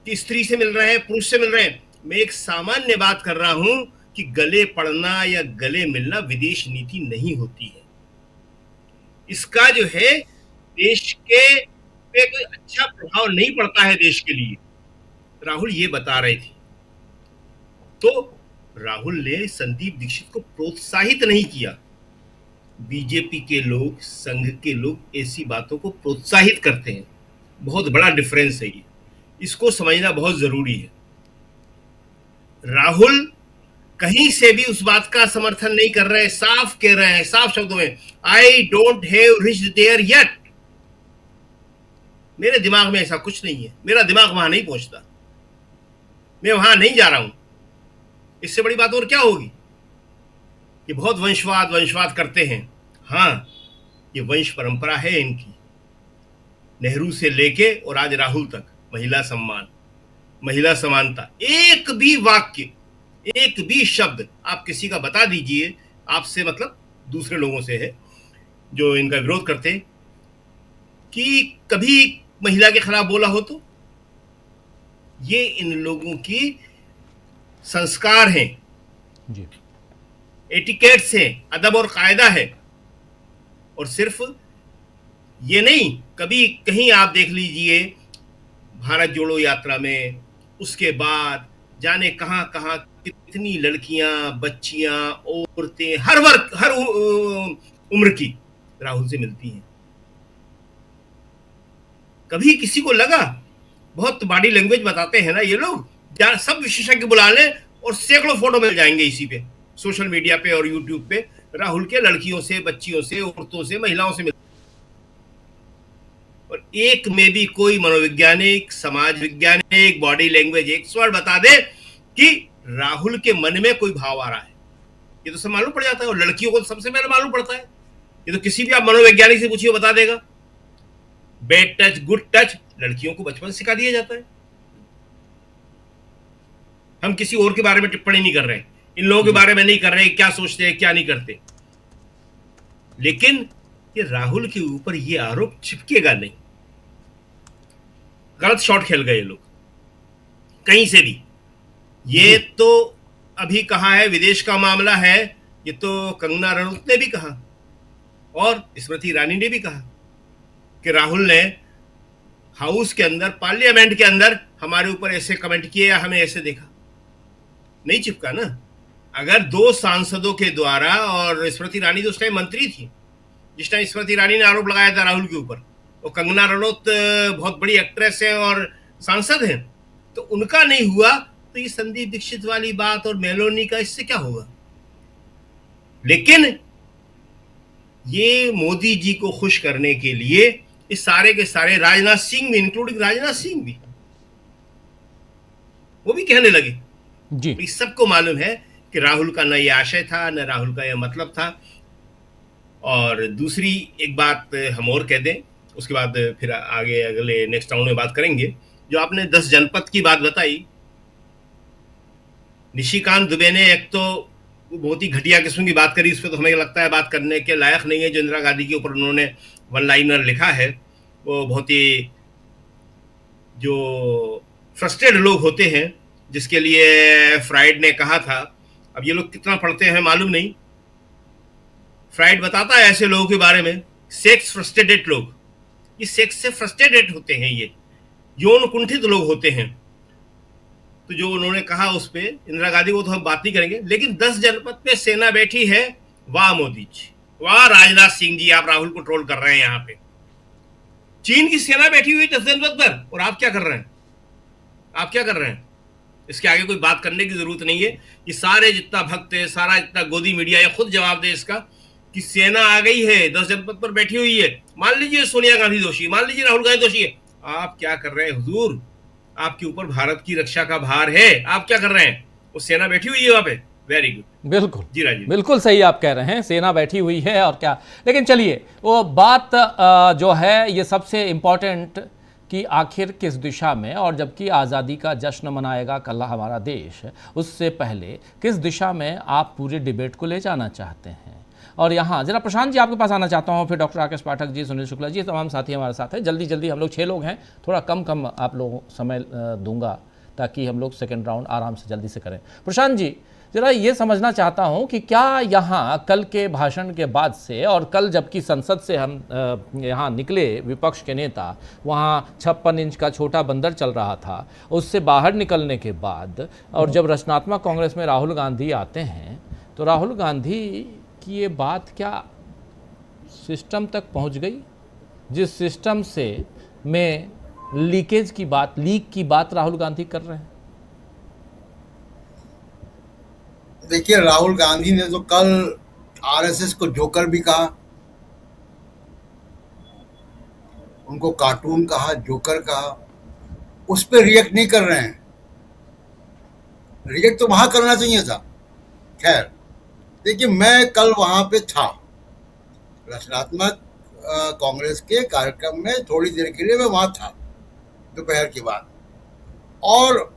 कि स्त्री से मिल रहे हैं, पुरुष से मिल रहे हैं। मैं एक सामान्य बात कर रहा हूं कि गले पड़ना या गले मिलना विदेश नीति नहीं होती है। इसका जो है देश के पे कोई अच्छा प्रभाव नहीं पड़ता है देश के लिए। राहुल ये बता रहे थे। तो राहुल ने संदीप दीक्षित को प्रोत्साहित नहीं किया। बीजेपी के लोग, संघ के लोग ऐसी बातों को प्रोत्साहित करते हैं। बहुत बड़ा डिफरेंस है ये, इसको समझना बहुत जरूरी है। राहुल कहीं से भी उस बात का समर्थन नहीं कर रहे, साफ कह रहे हैं, साफ शब्दों में, I don't have reached there yet. मेरे दिमाग में ऐसा कुछ नहीं है, मेरा दिमाग वहां नहीं पहुंचता, मैं वहां नहीं जा रहा हूं। इससे बड़ी बात और क्या होगी? ये बहुत वंशवाद करते हैं। हाँ, ये वंश परंपरा है इनकी, नेहरू से लेके और आज राहुल तक। महिला सम्मान, महिला समानता, एक भी वाक्य, एक भी शब्द आप किसी का बता दीजिए, आपसे मतलब दूसरे लोगों से है जो इनका विरोध करते हैं, कि कभी महिला के खिलाफ बोला हो तो। ये इन लोगों की संस्कार हैं जी, एटिकेट्स हैं, अदब और कायदा है। और सिर्फ ये नहीं, कभी कहीं आप देख लीजिए भारत जोड़ो यात्रा में, उसके बाद जाने कहां कहां कितनी लड़कियां, बच्चियां, औरतें, हर वर्ग, हर उम्र की राहुल से मिलती हैं। कभी किसी को लगा? बहुत बॉडी लैंग्वेज बताते हैं ना ये लोग, सब विशेषज्ञ बुला लें और सैकड़ों फोटो मिल जाएंगे इसी पे, सोशल मीडिया पे और यूट्यूब पे, राहुल के लड़कियों से, बच्चियों से, औरतों से, महिलाओं से मिल, और एक में भी कोई मनोवैज्ञानिक, समाज वैज्ञानिक, बॉडी लैंग्वेज एक्सपर्ट बता दे कि राहुल के मन में कोई भाव आ रहा है। ये तो सब मालूम पड़ जाता है, और लड़कियों को सबसे पहले मालूम पड़ता है। ये तो किसी भी आप मनोवैज्ञानिक से पूछिए, बता देगा। बैड टच, गुड टच लड़कियों को बचपन सिखा दिया जाता है। हम किसी और के बारे में टिप्पणी नहीं कर रहे हैं, इन लोगों के बारे में नहीं कर रहे हैं, क्या सोचते हैं क्या नहीं करते। लेकिन ये राहुल के ऊपर ये आरोप चिपकेगा नहीं। गलत शॉट खेल गए ये लोग कहीं से भी। ये तो अभी कहा है, विदेश का मामला है, ये तो कंगना रनौत ने भी कहा और स्मृति ईरानी ने भी कहा कि राहुल ने हाउस के अंदर, पार्लियामेंट के अंदर हमारे ऊपर ऐसे कमेंट किए या हमें ऐसे देखा, नहीं चिपका ना। अगर 2 सांसदों के द्वारा, और स्मृति ईरानी तो उस टाइम मंत्री थी जिस टाइम स्मृति ईरानी ने आरोप लगाया था राहुल के ऊपर, और कंगना रनौत बहुत बड़ी एक्ट्रेस है और सांसद हैं, तो उनका नहीं हुआ तो ये संदीप दीक्षित वाली बात और मेलोनी का इससे क्या होगा। लेकिन ये मोदी जी को खुश करने के लिए इस सारे के सारे, राजनाथ सिंह भी, इंक्लूडिंग राजनाथ सिंह भी, वो भी कहने लगे जी। सबको मालूम है कि राहुल का न ये आशय था, न राहुल का यह मतलब था। और दूसरी एक बात हम और कह दें, उसके बाद फिर आगे अगले नेक्स्ट राउंड में बात करेंगे। जो आपने 10 जनपद की बात बताई, निशिकांत दुबे ने एक तो बहुत ही घटिया किस्म की बात करी, उस पर तो हमें लगता है बात करने के लायक नहीं है। जो इंदिरा गांधी के ऊपर उन्होंने वन लाइनर लिखा है, वो बहुत ही जो फ्रस्ट्रेटेड लोग होते हैं, जिसके लिए फ्राइड ने कहा था, अब ये लोग कितना पढ़ते हैं मालूम नहीं, फ्राइड बताता है ऐसे लोगों के बारे में, सेक्स फ्रस्ट्रेटेड लोग, ये सेक्स से फ्रस्ट्रेटेड होते हैं, ये यौन कुंठित लोग होते हैं। तो जो उन्होंने कहा उस पे इंदिरा गांधी को तो हम बात नहीं करेंगे, लेकिन 10 जनपद पे सेना बैठी है, वाह मोदी जी, वाह राजनाथ सिंह जी, आप राहुल को ट्रोल कर रहे हैं। यहाँ पे चीन की सेना बैठी हुई 10 जनपद पर, और आप क्या कर रहे हैं, आप क्या कर रहे हैं। इसके आगे कोई बात करने की जरूरत नहीं है। ये सारे जितना भक्त है, सारा जितना गोदी मीडिया, ये खुद जवाब दे इसका कि सेना आ गई है, 10 जनपद पर बैठी हुई है। मान लीजिए सोनिया गांधी दोषी, मान लीजिए राहुल गांधी दोषी है, आप क्या कर रहे हैं हुजूर, आपके ऊपर भारत की रक्षा का भार है, आप क्या कर रहे हैं, वो सेना बैठी हुई है वहां पे। वेरी गुड, बिल्कुल जी राजीव, बिल्कुल सही आप कह रहे हैं, सेना बैठी हुई है और क्या। लेकिन चलिए वो बात जो है ये सबसे इम्पोर्टेंट कि आखिर किस दिशा में, और जबकि आज़ादी का जश्न मनाएगा कल हमारा देश, उससे पहले किस दिशा में आप पूरे डिबेट को ले जाना चाहते हैं। और यहाँ जरा प्रशांत जी आपके पास आना चाहता हूँ, फिर डॉक्टर राकेश पाठक जी, सुनील शुक्ला जी, तमाम साथी हमारे साथ हैं। जल्दी जल्दी, हम लोग 6 लोग हैं, थोड़ा कम आप लोगों समय दूंगा ताकि हम लोग सेकेंड राउंड आराम से जल्दी से करें। प्रशांत जी, जरा ये समझना चाहता हूं कि क्या यहाँ कल के भाषण के बाद से, और कल जबकि संसद से हम यहाँ निकले विपक्ष के नेता, वहाँ 56 इंच का छोटा बंदर चल रहा था, उससे बाहर निकलने के बाद और जब रचनात्मक कांग्रेस में राहुल गांधी आते हैं, तो राहुल गांधी की ये बात क्या सिस्टम तक पहुँच गई, जिस सिस्टम से में लीक की बात राहुल गांधी कर रहे हैं। देखिए, राहुल गांधी ने तो कल आरएसएस को जोकर भी कहा, उनको कार्टून कहा, जोकर कहा, उस पर रिएक्ट नहीं कर रहे हैं। रिएक्ट तो वहां करना चाहिए था। खैर, देखिए, मैं कल वहां पे था रचनात्मक कांग्रेस के कार्यक्रम में, थोड़ी देर के लिए मैं वहां था दोपहर के बाद, और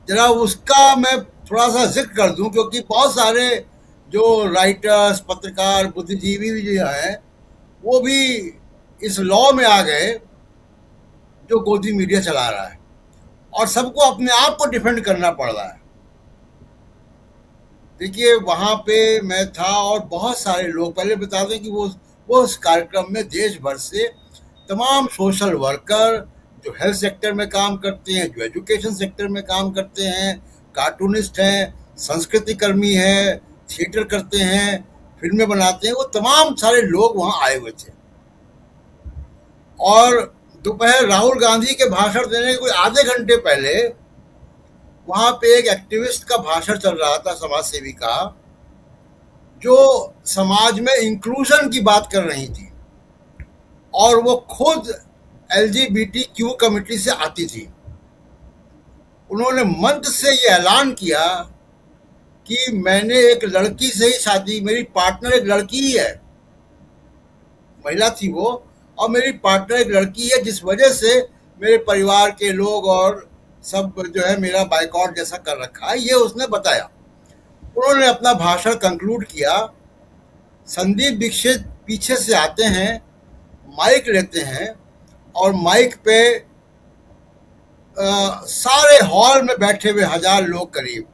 जरा उसका मैं थोड़ा सा जिक्र कर दूं, क्योंकि बहुत सारे जो राइटर्स, पत्रकार, बुद्धिजीवी भी जो हैं, वो भी इस लॉ में आ गए जो गोदी मीडिया चला रहा है, और सबको अपने आप को डिफेंड करना पड़ रहा है। देखिए, वहाँ पे मैं था और बहुत सारे लोग, पहले बता दें कि वो उस कार्यक्रम में देश भर से तमाम सोशल वर्कर, जो हेल्थ सेक्टर में काम करते हैं, जो एजुकेशन सेक्टर में काम करते हैं, कार्टूनिस्ट हैं, संस्कृति कर्मी हैं, थिएटर करते हैं, फिल्में बनाते हैं, वो तमाम सारे लोग वहाँ आए हुए थे। और दोपहर राहुल गांधी के भाषण देने के कोई आधे घंटे पहले वहाँ पे एक एक्टिविस्ट का भाषण चल रहा था, समाज सेवी का, जो समाज में इंक्लूजन की बात कर रही थी, और वो खुद LGBTQ कमेटी से आती थी। उन्होंने मंच से ये ऐलान किया कि मैंने एक लड़की से ही शादी, मेरी पार्टनर एक लड़की ही है, महिला थी वो, और मेरी पार्टनर एक लड़की है, जिस वजह से मेरे परिवार के लोग और सब जो है मेरा बाइकआउट जैसा कर रखा है, ये उसने बताया। उन्होंने अपना भाषण कंक्लूड किया। संदीप दीक्षित पीछे से आते हैं, माइक लेते हैं, और माइक पे सारे हॉल में बैठे हुए 1000 लोग करीब,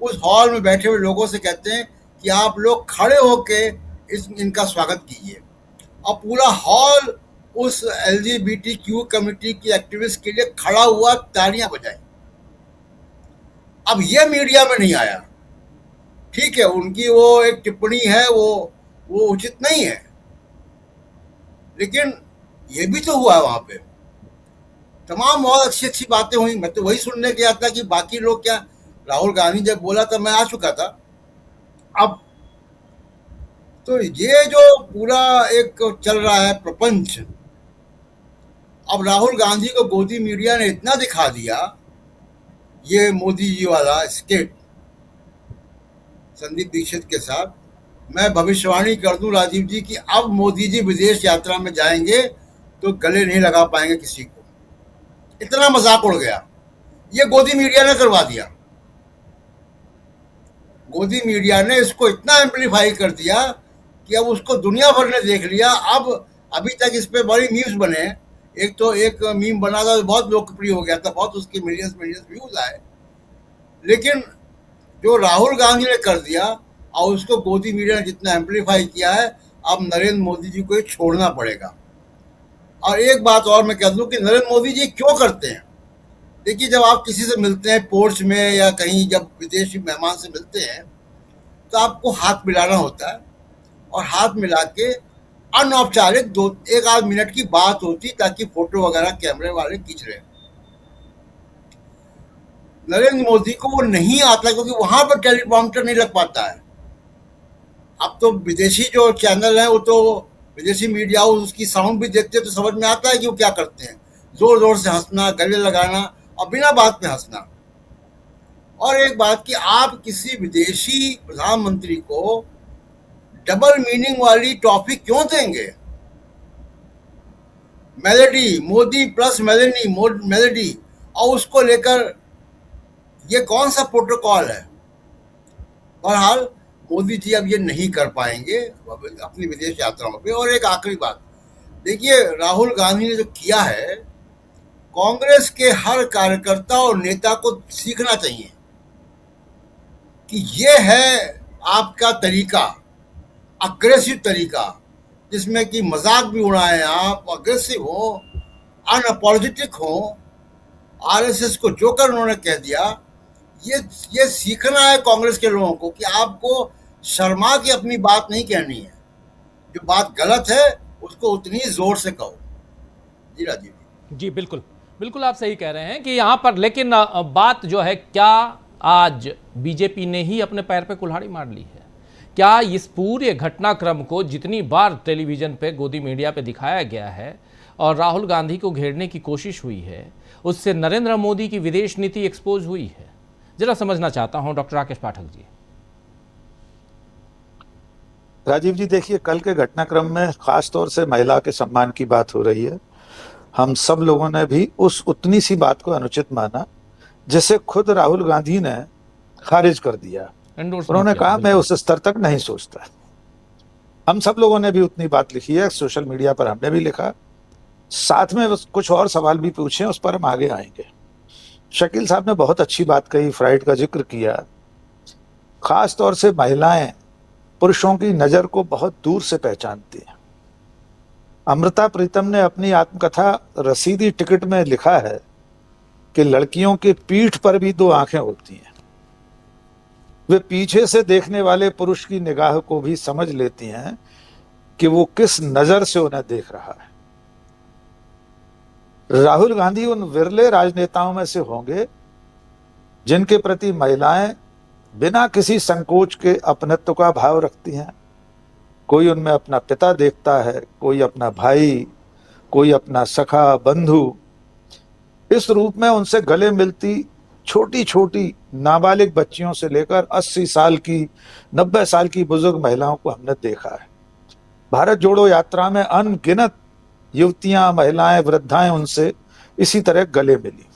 उस हॉल में बैठे हुए लोगों से कहते हैं कि आप लोग खड़े होके इनका स्वागत कीजिए। और पूरा हॉल उस LGBTQ कमिटी की एक्टिविस्ट के लिए खड़ा हुआ, तालियां बजाई। अब ये मीडिया में नहीं आया। ठीक है, उनकी वो एक टिप्पणी है, वो उचित नहीं है, लेकिन ये भी तो हुआ है वहां पे। तमाम बहुत अच्छी अच्छी बातें हुई। मैं तो वही सुनने गया था कि बाकी लोग क्या। राहुल गांधी जब बोला था मैं आ चुका था। अब तो ये जो पूरा एक चल रहा है प्रपंच, अब राहुल गांधी को गोदी मीडिया ने इतना दिखा दिया, ये मोदी जी वाला स्केट संदीप दीक्षित के साथ। मैं भविष्यवाणी कर दूं राजीव जी कि अब मोदी जी विदेश यात्रा में जाएंगे तो गले नहीं लगा पाएंगे किसी को। इतना मजाक उड़ गया। ये गोदी मीडिया ने करवा दिया। गोदी मीडिया ने इसको इतना एम्पलीफाई कर दिया कि अब उसको दुनिया भर ने देख लिया। अब अभी तक इस पे बड़ी मीम्स बने। एक तो एक मीम बना था, बहुत लोकप्रिय हो गया था, बहुत उसके मिलियंस व्यूज आए। लेकिन जो राहुल गांधी ने कर दिया और उसको गोदी मीडिया ने जितना एम्पलीफाई किया है, अब नरेंद्र मोदी जी को ये छोड़ना पड़ेगा। और एक बात और मैं कह दूं कि नरेंद्र मोदी जी क्यों करते हैं। देखिए, जब आप किसी से मिलते हैं पोर्च में या कहीं, जब विदेशी मेहमान से मिलते हैं तो आपको हाथ मिलाना होता है, और हाथ मिला के अनौपचारिक 1 आध मिनट की बात होती ताकि फोटो वगैरह कैमरे वाले खींच रहे। नरेंद्र मोदी को वो नहीं आता क्योंकि वहां पर टेलीप्रॉम्प्टर नहीं लग पाता है। अब तो विदेशी जो चैनल है, वो तो विदेशी मीडिया, उसकी साउंड भी देखते तो समझ में आता है कि वो क्या करते हैं। जोर जोर से हंसना, गले लगाना और बिना बात में हंसना। और एक बात कि आप किसी विदेशी प्रधानमंत्री को डबल मीनिंग वाली टॉपिक क्यों देंगे। मेलेडी, मोदी प्लस मेलेडी, और उसको लेकर ये कौन सा प्रोटोकॉल है। बहरहाल मोदी जी अब ये नहीं कर पाएंगे अपनी विदेश यात्राओं पे। और एक आखिरी बात, देखिए, राहुल गांधी ने जो किया है, कांग्रेस के हर कार्यकर्ता और नेता को सीखना चाहिए कि ये है आपका तरीका, अग्रेसिव तरीका, जिसमें कि मजाक भी उड़ाएं आप, अग्रेसिव हो, अनअपोलोजेटिक हो। आरएसएस को जोकर उन्होंने कह दिया। ये सीखना है कांग्रेस के लोगों को कि आपको शर्मा के अपनी बात नहीं कहनी है। जो बात गलत है उसको उतनी जोर से कहो। जी राजीव जी, बिल्कुल बिल्कुल आप सही कह रहे हैं कि यहाँ पर, लेकिन बात जो है, क्या आज बीजेपी ने ही अपने पैर पे कुल्हाड़ी मार ली है? क्या इस पूरे घटनाक्रम को जितनी बार टेलीविजन पे, गोदी मीडिया पे दिखाया गया है और राहुल गांधी को घेरने की कोशिश हुई है, उससे नरेंद्र मोदी की विदेश नीति एक्सपोज हुई है? जरा समझना चाहता हूं डॉक्टर राकेश पाठक जी। राजीव जी, देखिए, कल के घटनाक्रम में खास तौर से महिला के सम्मान की बात हो रही है। हम सब लोगों ने भी उस उतनी सी बात को अनुचित माना जिसे खुद राहुल गांधी ने खारिज कर दिया। उन्होंने कहा मैं उस स्तर तक नहीं सोचता। हम सब लोगों ने भी उतनी बात लिखी है, सोशल मीडिया पर हमने भी लिखा, साथ में कुछ और सवाल भी पूछे, उस पर हम आगे आएंगे। शकील साहब ने बहुत अच्छी बात कही, फ्राइड का जिक्र किया। खास तौर से महिलाएं पुरुषों की नजर को बहुत दूर से पहचानती हैं। अमृता प्रीतम ने अपनी आत्मकथा रसीदी टिकट में लिखा है कि लड़कियों की पीठ पर भी 2 आंखें होती हैं। वे पीछे से देखने वाले पुरुष की निगाह को भी समझ लेती हैं कि वो किस नजर से उन्हें देख रहा है। राहुल गांधी उन विरले राजनेताओं में से होंगे जिनके प्रति महिलाएं बिना किसी संकोच के अपनत्व का भाव रखती हैं। कोई उनमें अपना पिता देखता है, कोई अपना भाई, कोई अपना सखा, बंधु। इस रूप में उनसे गले मिलती छोटी छोटी नाबालिग बच्चियों से लेकर 80 साल की, 90 साल की बुजुर्ग महिलाओं को हमने देखा है। भारत जोड़ो यात्रा में अनगिनत युवतियां, महिलाएं, वृद्धाएं उनसे इसी तरह गले मिली।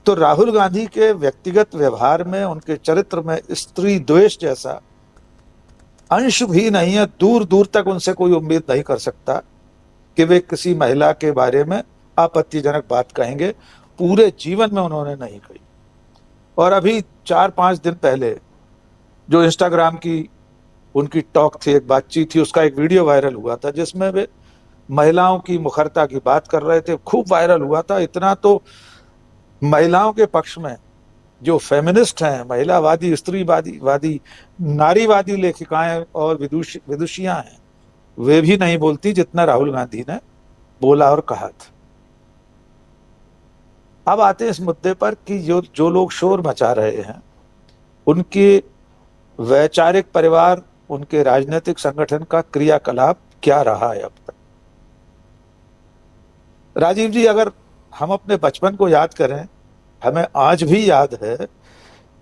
तो राहुल गांधी के व्यक्तिगत व्यवहार में, उनके चरित्र में स्त्री द्वेष जैसा अंश भी नहीं है। दूर दूर तक उनसे कोई उम्मीद नहीं कर सकता कि वे किसी महिला के बारे में आपत्तिजनक बात कहेंगे। पूरे जीवन में उन्होंने नहीं कही। और अभी 4-5 दिन पहले जो इंस्टाग्राम की उनकी टॉक थी, एक बातचीत थी, उसका एक वीडियो वायरल हुआ था जिसमें वे महिलाओं की मुखरता की बात कर रहे थे, खूब वायरल हुआ था। इतना तो महिलाओं के पक्ष में जो फेमिनिस्ट हैं, महिलावादी, स्त्रीवादी, नारीवादी लेखिकाएं और विदुषियां हैं, वे भी नहीं बोलती जितना राहुल गांधी ने बोला और कहा था। अब आते हैं इस मुद्दे पर कि जो लोग शोर मचा रहे हैं, उनके वैचारिक परिवार, उनके राजनीतिक संगठन का क्रियाकलाप क्या रहा है अब तक। राजीव जी, अगर हम अपने बचपन को याद करें, हमें आज भी याद है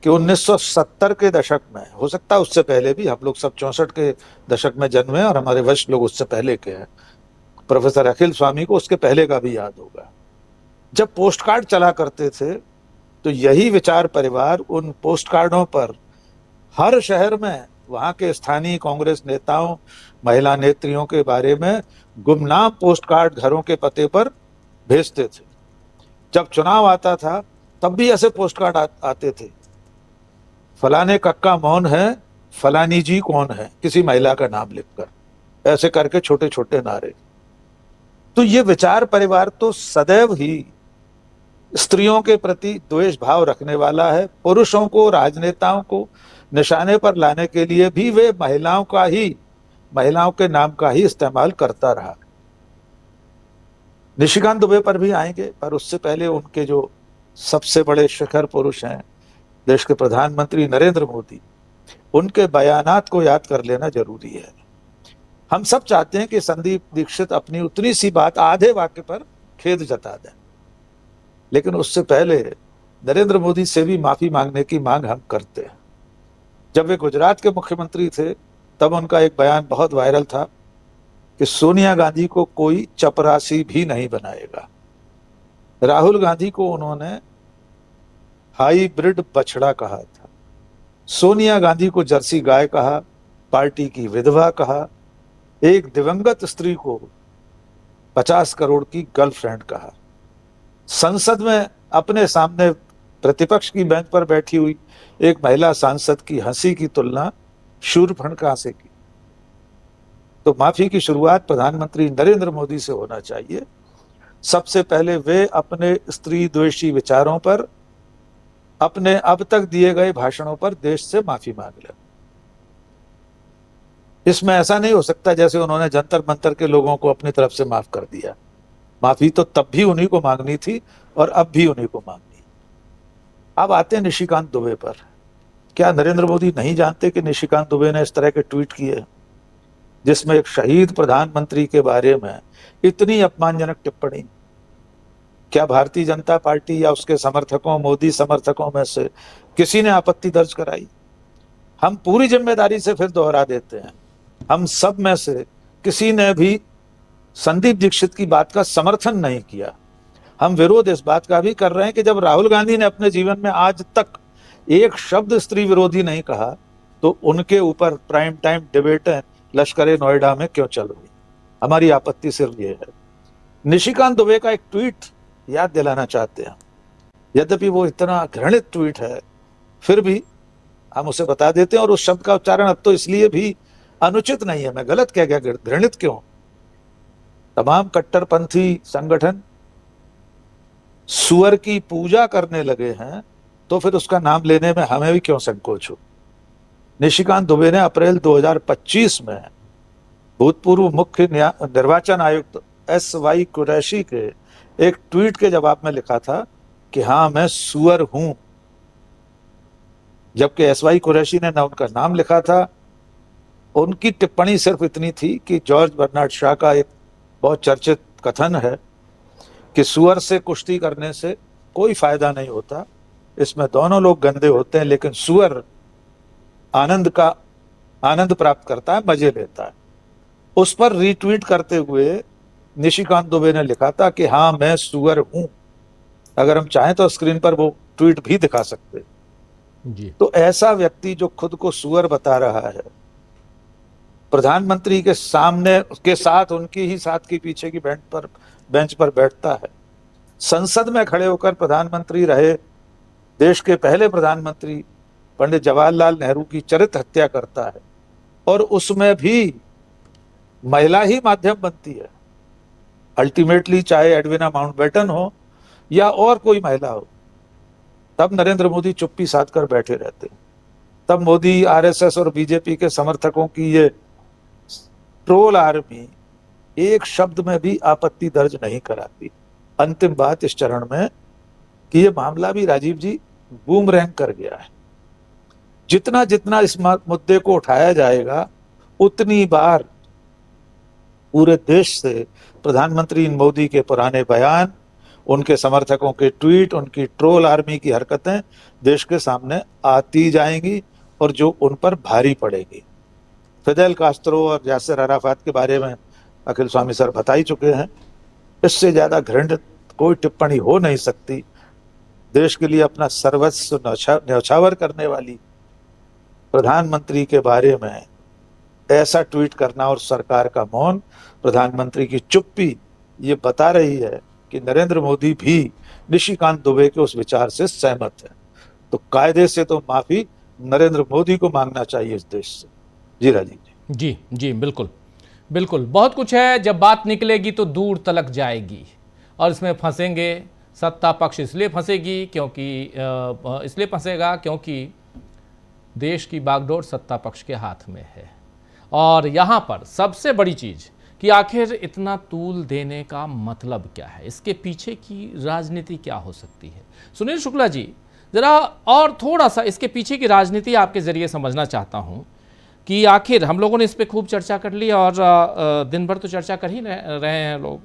कि 1970 के दशक में, हो सकता है उससे पहले भी, हम लोग सब 64 के दशक में जन्मे और हमारे वरिष्ठ लोग उससे पहले के हैं। प्रोफेसर अखिल स्वामी को उसके पहले का भी याद होगा। जब पोस्ट कार्ड चला करते थे तो यही विचार परिवार उन पोस्ट कार्डों पर हर शहर में वहां के स्थानीय कांग्रेस नेताओं, महिला नेत्रियों के बारे में गुमनाम पोस्ट कार्ड घरों के पते पर भेजते थे। जब चुनाव आता था तब भी ऐसे पोस्ट कार्ड आते थे, फलाने कक्का मौन है, फलानी जी कौन है, किसी महिला का नाम लिखकर, ऐसे करके छोटे छोटे नारे। तो ये विचार परिवार तो सदैव ही स्त्रियों के प्रति द्वेष भाव रखने वाला है। पुरुषों को, राजनेताओं को निशाने पर लाने के लिए भी वे महिलाओं के नाम का ही इस्तेमाल करता रहा। निशिकांत दुबे पर भी आएंगे, पर उससे पहले उनके जो सबसे बड़े शिखर पुरुष हैं, देश के प्रधानमंत्री नरेंद्र मोदी, उनके बयानात को याद कर लेना जरूरी है। हम सब चाहते हैं कि संदीप दीक्षित अपनी उतनी सी बात आधे वाक्य पर खेद जता दें, लेकिन उससे पहले नरेंद्र मोदी से भी माफी मांगने की मांग हम करते हैं। जब वे गुजरात के मुख्यमंत्री थे तब उनका एक बयान बहुत वायरल था कि सोनिया गांधी को कोई चपरासी भी नहीं बनाएगा। राहुल गांधी को उन्होंने हाईब्रिड बछड़ा कहा था, सोनिया गांधी को जर्सी गाय कहा, पार्टी की विधवा कहा, एक दिवंगत स्त्री को 50 करोड़ की गर्लफ्रेंड कहा। संसद में अपने सामने प्रतिपक्ष की बेंच पर बैठी हुई एक महिला सांसद की हंसी की तुलना शूर्पणखा से की। तो माफी की शुरुआत प्रधानमंत्री नरेंद्र मोदी से होना चाहिए। सबसे पहले वे अपने स्त्री द्वेषी विचारों पर, अपने अब तक दिए गए भाषणों पर देश से माफी मांग लें। इसमें ऐसा नहीं हो सकता जैसे उन्होंने जंतर मंतर के लोगों को अपनी तरफ से माफ कर दिया। माफी तो तब भी उन्हीं को मांगनी थी और अब भी उन्हीं को मांगनी। अब आते हैं निशिकांत दुबे पर। क्या नरेंद्र मोदी नहीं जानते कि निशिकांत दुबे ने इस तरह के ट्वीट किए जिसमें एक शहीद प्रधानमंत्री के बारे में इतनी अपमानजनक टिप्पणी? क्या भारतीय जनता पार्टी या उसके समर्थकों, मोदी समर्थकों में से किसी ने आपत्ति दर्ज कराई? हम पूरी जिम्मेदारी से फिर दोहरा देते हैं, हम सब में से किसी ने भी संदीप दीक्षित की बात का समर्थन नहीं किया। हम विरोध इस बात का भी कर रहे हैं कि जब राहुल गांधी ने अपने जीवन में आज तक एक शब्द स्त्री विरोधी नहीं कहा, तो उनके ऊपर प्राइम टाइम डिबेटें लश्कर नोएडा में क्यों चल रही? हमारी आपत्ति सिर्फ ये है। निशिकांत दुबे का एक ट्वीट याद दिलाना चाहते हैं, यद्यपि वो इतना घृणित ट्वीट है फिर भी हम उसे बता देते हैं। और उस शब्द का उच्चारण अब तो इसलिए भी अनुचित नहीं है, मैं गलत कह गया, घृणित क्यों? तमाम कट्टरपंथी संगठन सुअर की पूजा करने लगे हैं तो फिर उसका नाम लेने में हमें भी क्यों संकोच हो? निशिकांत दुबे ने अप्रैल 2025 में भूतपूर्व मुख्य निर्वाचन आयुक्त SY कुरैशी के एक ट्वीट के जवाब में लिखा था कि हाँ, मैं सुअर हूं, जबकि SY कुरैशी ने ना उनका नाम लिखा था। उनकी टिप्पणी सिर्फ इतनी थी कि जॉर्ज बर्नार्ड शॉ का एक बहुत चर्चित कथन है कि सुअर से कुश्ती करने से कोई फायदा नहीं होता, इसमें दोनों लोग गंदे होते हैं, लेकिन सुअर आनंद प्राप्त करता है, मजे लेता है। उस पर रीट्वीट करते हुए निशिकांत दुबे ने लिखा था कि हाँ, मैं सुअर हूं। अगर हम चाहें तो स्क्रीन पर वो ट्वीट भी दिखा सकते जी। तो ऐसा व्यक्ति जो खुद को सुअर बता रहा है, प्रधानमंत्री के सामने के साथ उनकी ही साथ के पीछे की बेंच पर बैठता है, संसद में खड़े होकर प्रधानमंत्री रहे देश के पहले प्रधानमंत्री पंडित जवाहरलाल नेहरू की चरित्र हत्या करता है, और उसमें भी महिला ही माध्यम बनती है। अल्टीमेटली चाहे एडविना माउंटबेटन हो या और कोई महिला हो, तब नरेंद्र मोदी चुप्पी साध कर बैठे रहते। तब मोदी, आरएसएस और बीजेपी के समर्थकों की ये ट्रोल आर्मी एक शब्द में भी आपत्ति दर्ज नहीं कराती। अंतिम बात इस चरण में कि ये मामला भी राजीव जी बूमरैंग कर गया है। जितना जितना इस मुद्दे को उठाया जाएगा, उतनी बार पूरे देश से प्रधानमंत्री मोदी के पुराने बयान, उनके समर्थकों के ट्वीट, उनकी ट्रोल आर्मी की हरकतें देश के सामने आती जाएंगी और जो उन पर भारी पड़ेगी। फिदेल कास्त्रो और यासिर अराफात के बारे में अखिल स्वामी सर बता ही चुके हैं। इससे ज्यादा घृणित कोई टिप्पणी हो नहीं सकती। देश के लिए अपना सर्वस्व न्यौछावर करने वाली प्रधानमंत्री के बारे में ऐसा ट्वीट करना और सरकार का मौन, प्रधानमंत्री की चुप्पी, ये बता रही है कि नरेंद्र मोदी भी निशिकांत दुबे के उस विचार से सहमत है। तो कायदे से तो माफी नरेंद्र मोदी को मांगना चाहिए इस देश से। जी राजीव जी जी बिल्कुल बिल्कुल। बहुत कुछ है, जब बात निकलेगी तो दूर तलक जाएगी और इसमें फंसेंगे सत्ता पक्ष। इसलिए फंसेगी क्योंकि इसलिए फंसेगा क्योंकि देश की बागडोर सत्ता पक्ष के हाथ में है। और यहाँ पर सबसे बड़ी चीज़ कि आखिर इतना तूल देने का मतलब क्या है, इसके पीछे की राजनीति क्या हो सकती है। सुनील शुक्ला जी, ज़रा और थोड़ा सा इसके पीछे की राजनीति आपके ज़रिए समझना चाहता हूँ कि आखिर हम लोगों ने इस पर खूब चर्चा कर ली और दिन भर तो चर्चा कर ही रहे हैं लोग।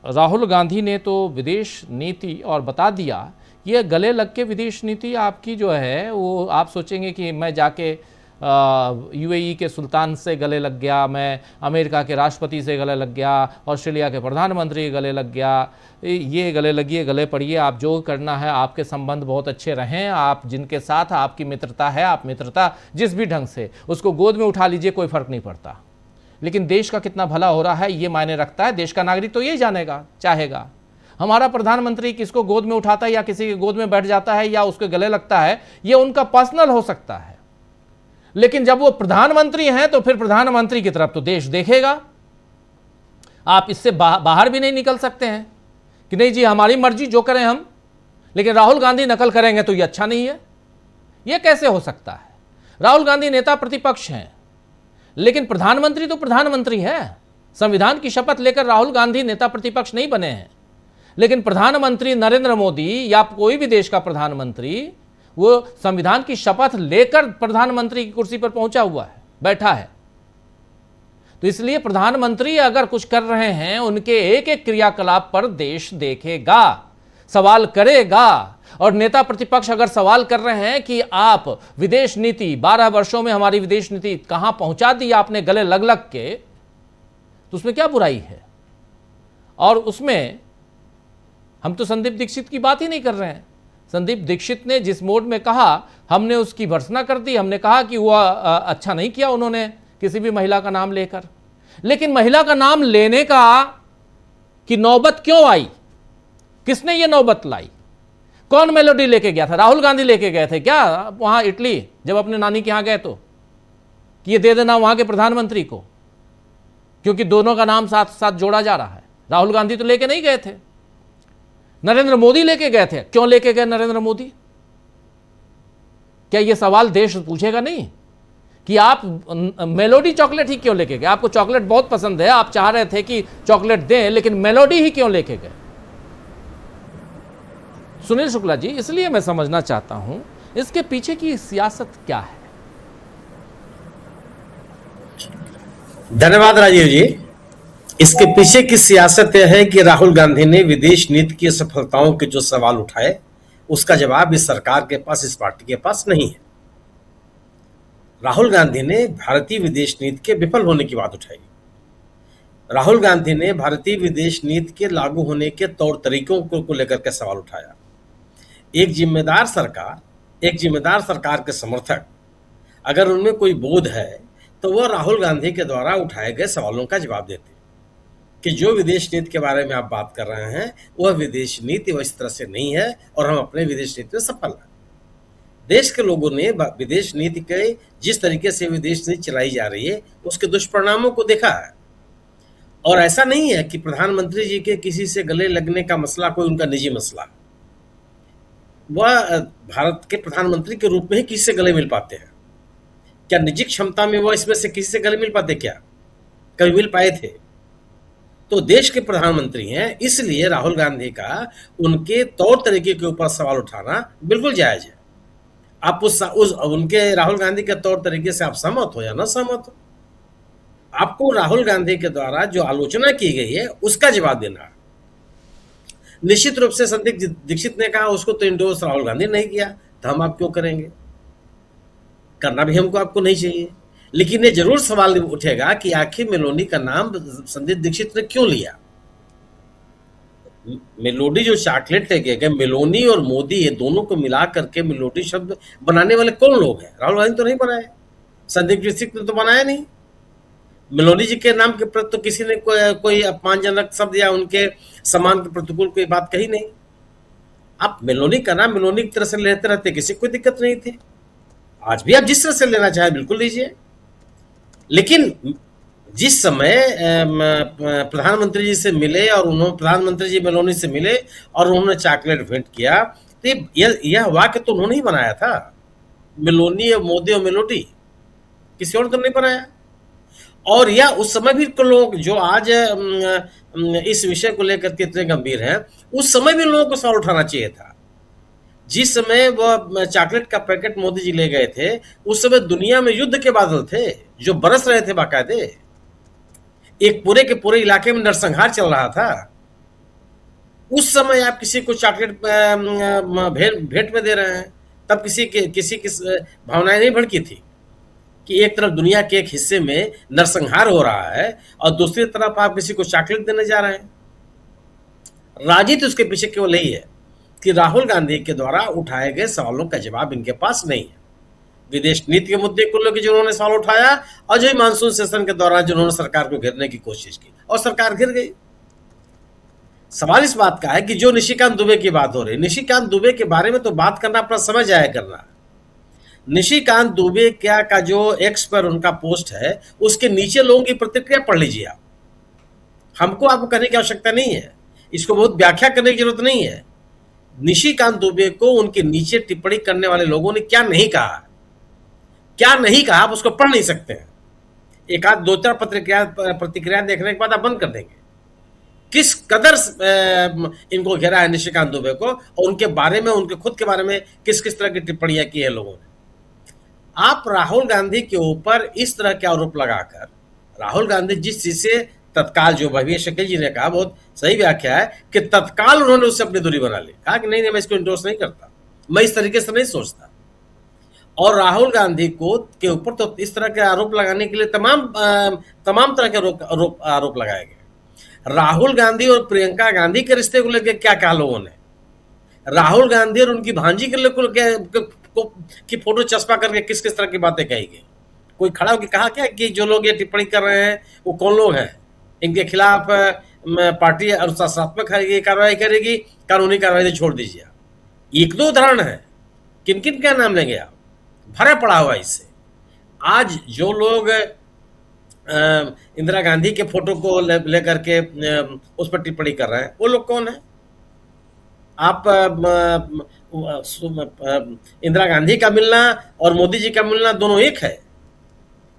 राहुल गांधी ने तो विदेश नीति और बता दिया, ये गले लग के विदेश नीति आपकी जो है वो आप सोचेंगे कि मैं जाके यूएई के सुल्तान से गले लग गया, मैं अमेरिका के राष्ट्रपति से गले लग गया, ऑस्ट्रेलिया के प्रधानमंत्री गले लग गया, ये गले लगिए, गले पड़िए, आप जो करना है, आपके संबंध बहुत अच्छे रहें, आप जिनके साथ आपकी मित्रता है, आप मित्रता जिस भी ढंग से उसको गोद में उठा लीजिए, कोई फर्क नहीं पड़ता। लेकिन देश का कितना भला हो रहा है ये मायने रखता है। देश का नागरिक तो यही जानेगा, चाहेगा हमारा प्रधानमंत्री किसको गोद में उठाता है या किसी के गोद में बैठ जाता है या उसके गले लगता है, ये उनका पर्सनल हो सकता है। लेकिन जब वो प्रधानमंत्री हैं तो फिर प्रधानमंत्री की तरफ तो देश देखेगा। आप इससे बाहर भी नहीं निकल सकते हैं कि नहीं जी हमारी मर्जी जो करें हम, लेकिन राहुल गांधी नकल करेंगे तो ये अच्छा नहीं है। ये कैसे हो सकता है? राहुल गांधी नेता प्रतिपक्ष हैं लेकिन प्रधानमंत्री तो प्रधानमंत्री हैं। संविधान की शपथ लेकर राहुल गांधी नेता प्रतिपक्ष नहीं बने हैं, लेकिन प्रधानमंत्री नरेंद्र मोदी या कोई भी देश का प्रधानमंत्री वो संविधान की शपथ लेकर प्रधानमंत्री की कुर्सी पर पहुंचा हुआ है, बैठा है। तो इसलिए प्रधानमंत्री अगर कुछ कर रहे हैं उनके एक एक क्रियाकलाप पर देश देखेगा, सवाल करेगा। और नेता प्रतिपक्ष अगर सवाल कर रहे हैं कि आप विदेश नीति 12 वर्षों में हमारी विदेश नीति कहां पहुंचा दी आपने गले लग लग के, तो उसमें क्या बुराई है? और उसमें हम तो संदीप दीक्षित की बात ही नहीं कर रहे हैं। संदीप दीक्षित ने जिस मोड में कहा, हमने उसकी भर्त्सना कर दी, हमने कहा कि वह अच्छा नहीं किया उन्होंने किसी भी महिला का नाम लेकर। लेकिन महिला का नाम लेने का कि नौबत क्यों आई, किसने ये नौबत लाई? कौन मेलोडी लेके गया था? राहुल गांधी लेके गए थे क्या वहां इटली जब अपने नानी के यहां गए तो, कि ये दे देना वहां के प्रधानमंत्री को, क्योंकि दोनों का नाम साथ साथ जोड़ा जा रहा है। राहुल गांधी तो लेके नहीं गए थे, नरेंद्र मोदी लेके गए थे। क्यों लेके गए नरेंद्र मोदी? क्या यह सवाल देश पूछेगा नहीं कि आप मेलोडी चॉकलेट ही क्यों लेके गए? आपको चॉकलेट बहुत पसंद है, आप चाह रहे थे कि चॉकलेट दें, लेकिन मेलोडी ही क्यों लेके गए? सुनील शुक्ला जी, इसलिए मैं समझना चाहता हूं इसके पीछे की सियासत क्या है। धन्यवाद राजीव जी। इसके पीछे की सियासत यह है कि राहुल गांधी ने विदेश नीति की सफलताओं के जो सवाल उठाए उसका जवाब इस सरकार के पास, इस पार्टी के पास नहीं है। राहुल गांधी ने भारतीय विदेश नीति के विफल होने की बात उठाई। राहुल गांधी ने भारतीय विदेश नीति के लागू होने के तौर तरीकों को लेकर के सवाल उठाया। एक जिम्मेदार सरकार के समर्थक अगर उनमें कोई बोध है तो वह राहुल गांधी के द्वारा उठाए गए सवालों का जवाब देते कि जो विदेश नीति के बारे में आप बात कर रहे हैं वह विदेश नीति वह इस तरह से नहीं है और हम अपने विदेश नीति में सफल हैं। देश के लोगों ने विदेश नीति के जिस तरीके से विदेश नीति चलाई जा रही है उसके दुष्परिणामों को देखा है। और ऐसा नहीं है कि प्रधानमंत्री जी के किसी से गले लगने का मसला कोई उनका निजी मसला, वह भारत के प्रधानमंत्री के रूप में ही किसी से गले मिल पाते हैं। क्या निजी क्षमता में वह इसमें से किसी से गले मिल पाते? क्या कभी मिल पाए थे? तो देश के प्रधानमंत्री हैं, इसलिए राहुल गांधी का उनके तौर तरीके के ऊपर सवाल उठाना बिल्कुल जायज है। आप उस उनके राहुल गांधी के तौर तरीके से आप सहमत हो या ना सहमत हो, आपको राहुल गांधी के द्वारा जो आलोचना की गई है उसका जवाब देना है। निश्चित रूप से संदीप दीक्षित ने कहा उसको तो इंडोर्स राहुल गांधी नहीं किया, तो हम आप क्यों करेंगे? करना भी हमको आपको नहीं चाहिए। लेकिन ये जरूर सवाल उठेगा कि आखिर मेलोनी का नाम संदीप दीक्षित ने क्यों लिया? मेलोडी जो चॉकलेट लेके गए, मेलोनी और मोदी ये दोनों को मिला करके मेलोडी शब्द बनाने वाले कौन लोग हैं? राहुल गांधी तो नहीं बनाए, संदीप दीक्षित ने तो बनाया नहीं। मेलोनी जी के नाम के प्रति तो किसी ने कोई अपमानजनक शब्द या उनके सम्मान के प्रतिकूल कोई बात कही नहीं। आप मेलोनी का नाम मेलोनी की तरह से लेते रहते, किसी को कोई दिक्कत नहीं थी। आज भी आप जिस तरह से लेना चाहे बिल्कुल लीजिए। लेकिन जिस समय प्रधानमंत्री जी से मिले और उन्होंने प्रधानमंत्री जी मेलोनी से मिले और उन्होंने चॉकलेट भेंट किया, तो यह वाक्य तो उन्होंने ही बनाया था। मेलोनी और मोदी और मेलोडी, किसी और तो नहीं बनाया। और यह उस समय भी लोग जो आज इस विषय को लेकर के इतने गंभीर हैं, उस समय भी लोगों को सवाल उठाना चाहिए था। जिस समय वह चॉकलेट का पैकेट मोदी जी ले गए थे, उस समय दुनिया में युद्ध के बादल थे जो बरस रहे थे बाकायदे। एक पूरे के पूरे इलाके में नरसंहार चल रहा था। उस समय आप किसी को चॉकलेट भेंट में दे रहे हैं, तब किसी की भावनाएं नहीं भड़की थी कि एक तरफ दुनिया के एक हिस्से में नरसंहार हो रहा है और दूसरी तरफ आप किसी को चॉकलेट देने जा रहे हैं। राजनीति उसके पीछे केवल यही है कि राहुल गांधी के द्वारा उठाए गए सवालों का जवाब इनके पास नहीं है। विदेश नीति के मुद्दे को लेकर जिन्होंने सवाल उठाया और जो मानसून सेशन के दौरान जिन्होंने सरकार को घेरने की कोशिश की और सरकार घिर गई। सवाल इस बात का है कि जो निशिकांत दुबे की बात हो रही, निशिकांत दुबे के बारे में तो बात करना अपना समझ जाया करना। निशिकांत दुबे क्या का जो एक्स पर उनका पोस्ट है, उसके नीचे लोगों की प्रतिक्रिया पढ़ लीजिए आप। हमको आपको करने की आवश्यकता नहीं है, इसको बहुत व्याख्या करने की जरूरत नहीं है। निशिकांत दुबे को उनके नीचे टिप्पणी करने वाले लोगों ने क्या नहीं कहा, क्या नहीं कहा, आप उसको पढ़ नहीं सकते हैं। एक आध दो चार प्रतिक्रिया देखने के बाद आप बंद कर देंगे। किस कदर इनको घेरा है निशिकांत दुबे को, और उनके बारे में, उनके खुद के बारे में किस किस तरह की टिप्पणियां की है लोगों ने। आप राहुल गांधी के ऊपर इस तरह के आरोप लगाकर, राहुल गांधी जिस चीज से तत्काल, जो भवेश शकील जी ने कहा, बहुत सही व्याख्या है कि तत्काल उन्होंने उससे अपनी दूरी बना ली, कहा कि नहीं मैं इसको इंडोर्स नहीं करता, मैं इस तरीके से नहीं सोचता। और राहुल गांधी को के ऊपर तो इस तरह के आरोप लगाने के लिए तमाम तरह के आरोप लगाए गए। राहुल गांधी और प्रियंका गांधी के रिश्ते को लेकर क्या कहा लोगों ने, राहुल गांधी और उनकी भांजी के की फोटो चस्पा करके किस किस तरह की बातें कही गई। कोई खड़ा होकर कहा क्या कि जो लोग ये टिप्पणी कर रहे हैं वो कौन लोग हैं, इनके खिलाफ पार्टी अनुशासनात्मक कार्रवाई करेगी, कानूनी कार्रवाई छोड़ दीजिए। एक दो उदाहरण है, किन किन का नाम लेंगे आप, भरा पड़ा हुआ इससे। आज जो लोग इंदिरा गांधी के फोटो को लेकर के उस पर टिप्पणी कर रहे हैं, वो लोग कौन है? आप इंदिरा गांधी का मिलना और मोदी जी का मिलना दोनों एक है।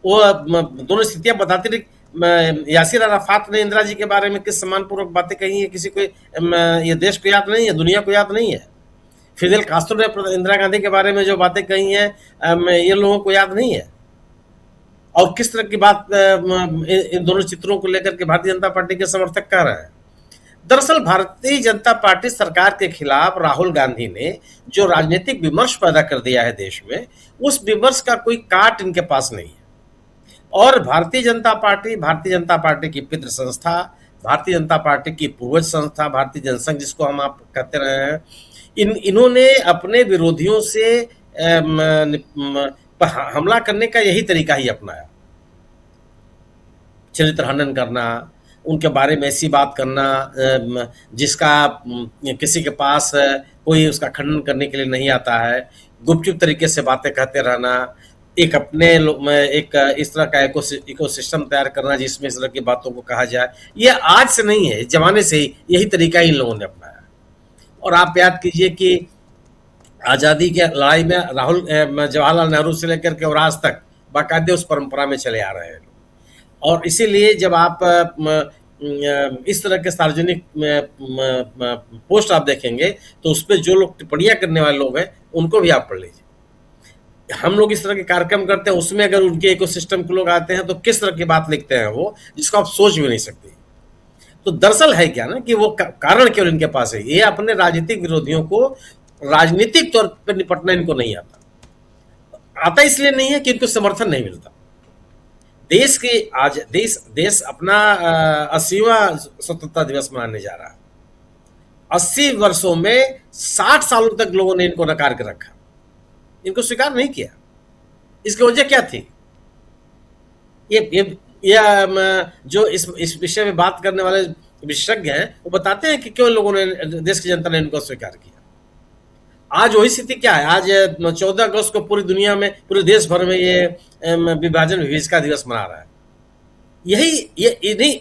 वो दोनों स्थितियां बताती रही। यासिर अराफात ने इंदिरा जी के बारे में किस सम्मानपूर्वक बातें कही है, किसी को ये देश को याद नहीं है, दुनिया को याद नहीं है। फिदेल कास्ट्रो ने इंदिरा गांधी के बारे में जो बातें कही हैं, ये लोगों को याद नहीं है। और किस तरह की बात इन दोनों चित्रों को लेकर के भारतीय जनता पार्टी के समर्थक कर रहे हैं। दरअसल भारतीय जनता पार्टी सरकार के खिलाफ राहुल गांधी ने जो राजनीतिक विमर्श पैदा कर दिया है देश में, उस विमर्श का कोई काट इनके पास नहीं है। और भारतीय जनता पार्टी की पितृ संस्था, भारतीय जनता पार्टी की पूर्वज संस्था, भारतीय जनसंघ जिसको हम आप कहते रहे हैं, इन्होंने अपने विरोधियों से हमला करने का यही तरीका ही अपनाया। चरित्र हनन करना, उनके बारे में ऐसी बात करना जिसका किसी के पास कोई उसका खंडन करने के लिए नहीं आता है, गुपचुप तरीके से बातें कहते रहना, एक अपने में एक इस तरह का इकोसिस्टम तैयार करना जिसमें इस तरह की बातों को कहा जाए, ये आज से नहीं है, इस जमाने से ही यही तरीका इन लोगों ने अपनाया। और आप याद कीजिए कि आज़ादी की लड़ाई में जवाहरलाल नेहरू से लेकर के और आज तक बाकायदे उस परंपरा में चले आ रहे हैं। और इसीलिए जब आप इस तरह के सार्वजनिक पोस्ट आप देखेंगे तो उस पर जो लोग टिप्पणियां करने वाले लोग हैं उनको भी आप पढ़ लीजिए। हम लोग इस तरह के कार्यक्रम करते हैं, उसमें अगर उनके इकोसिस्टम के लोग आते हैं तो किस तरह की बात लिखते हैं वो, जिसको आप सोच भी नहीं सकते। तो दरअसल है क्या ना कि वो कारण केवल इनके पास है, ये अपने राजनीतिक विरोधियों को राजनीतिक तौर पर निपटना इनको नहीं आता इसलिए नहीं है कि इनको समर्थन नहीं मिलता। देश के आज देश अपना 80वां स्वतंत्रता दिवस मनाने जा रहा है। 80 वर्षों में 60 सालों तक लोगों ने इनको नकार के रखा, इनको स्वीकार नहीं किया। इसकी वजह क्या थी? ये जो इस विषय में बात करने वाले विशेषज्ञ हैं वो बताते हैं कि क्यों लोगों ने, देश की जनता ने इनको स्वीकार किया। आज वही स्थिति क्या है? आज 14 अगस्त को पूरी दुनिया में, पूरे देश भर में ये विभाजन विभेदिका दिवस मना रहा है।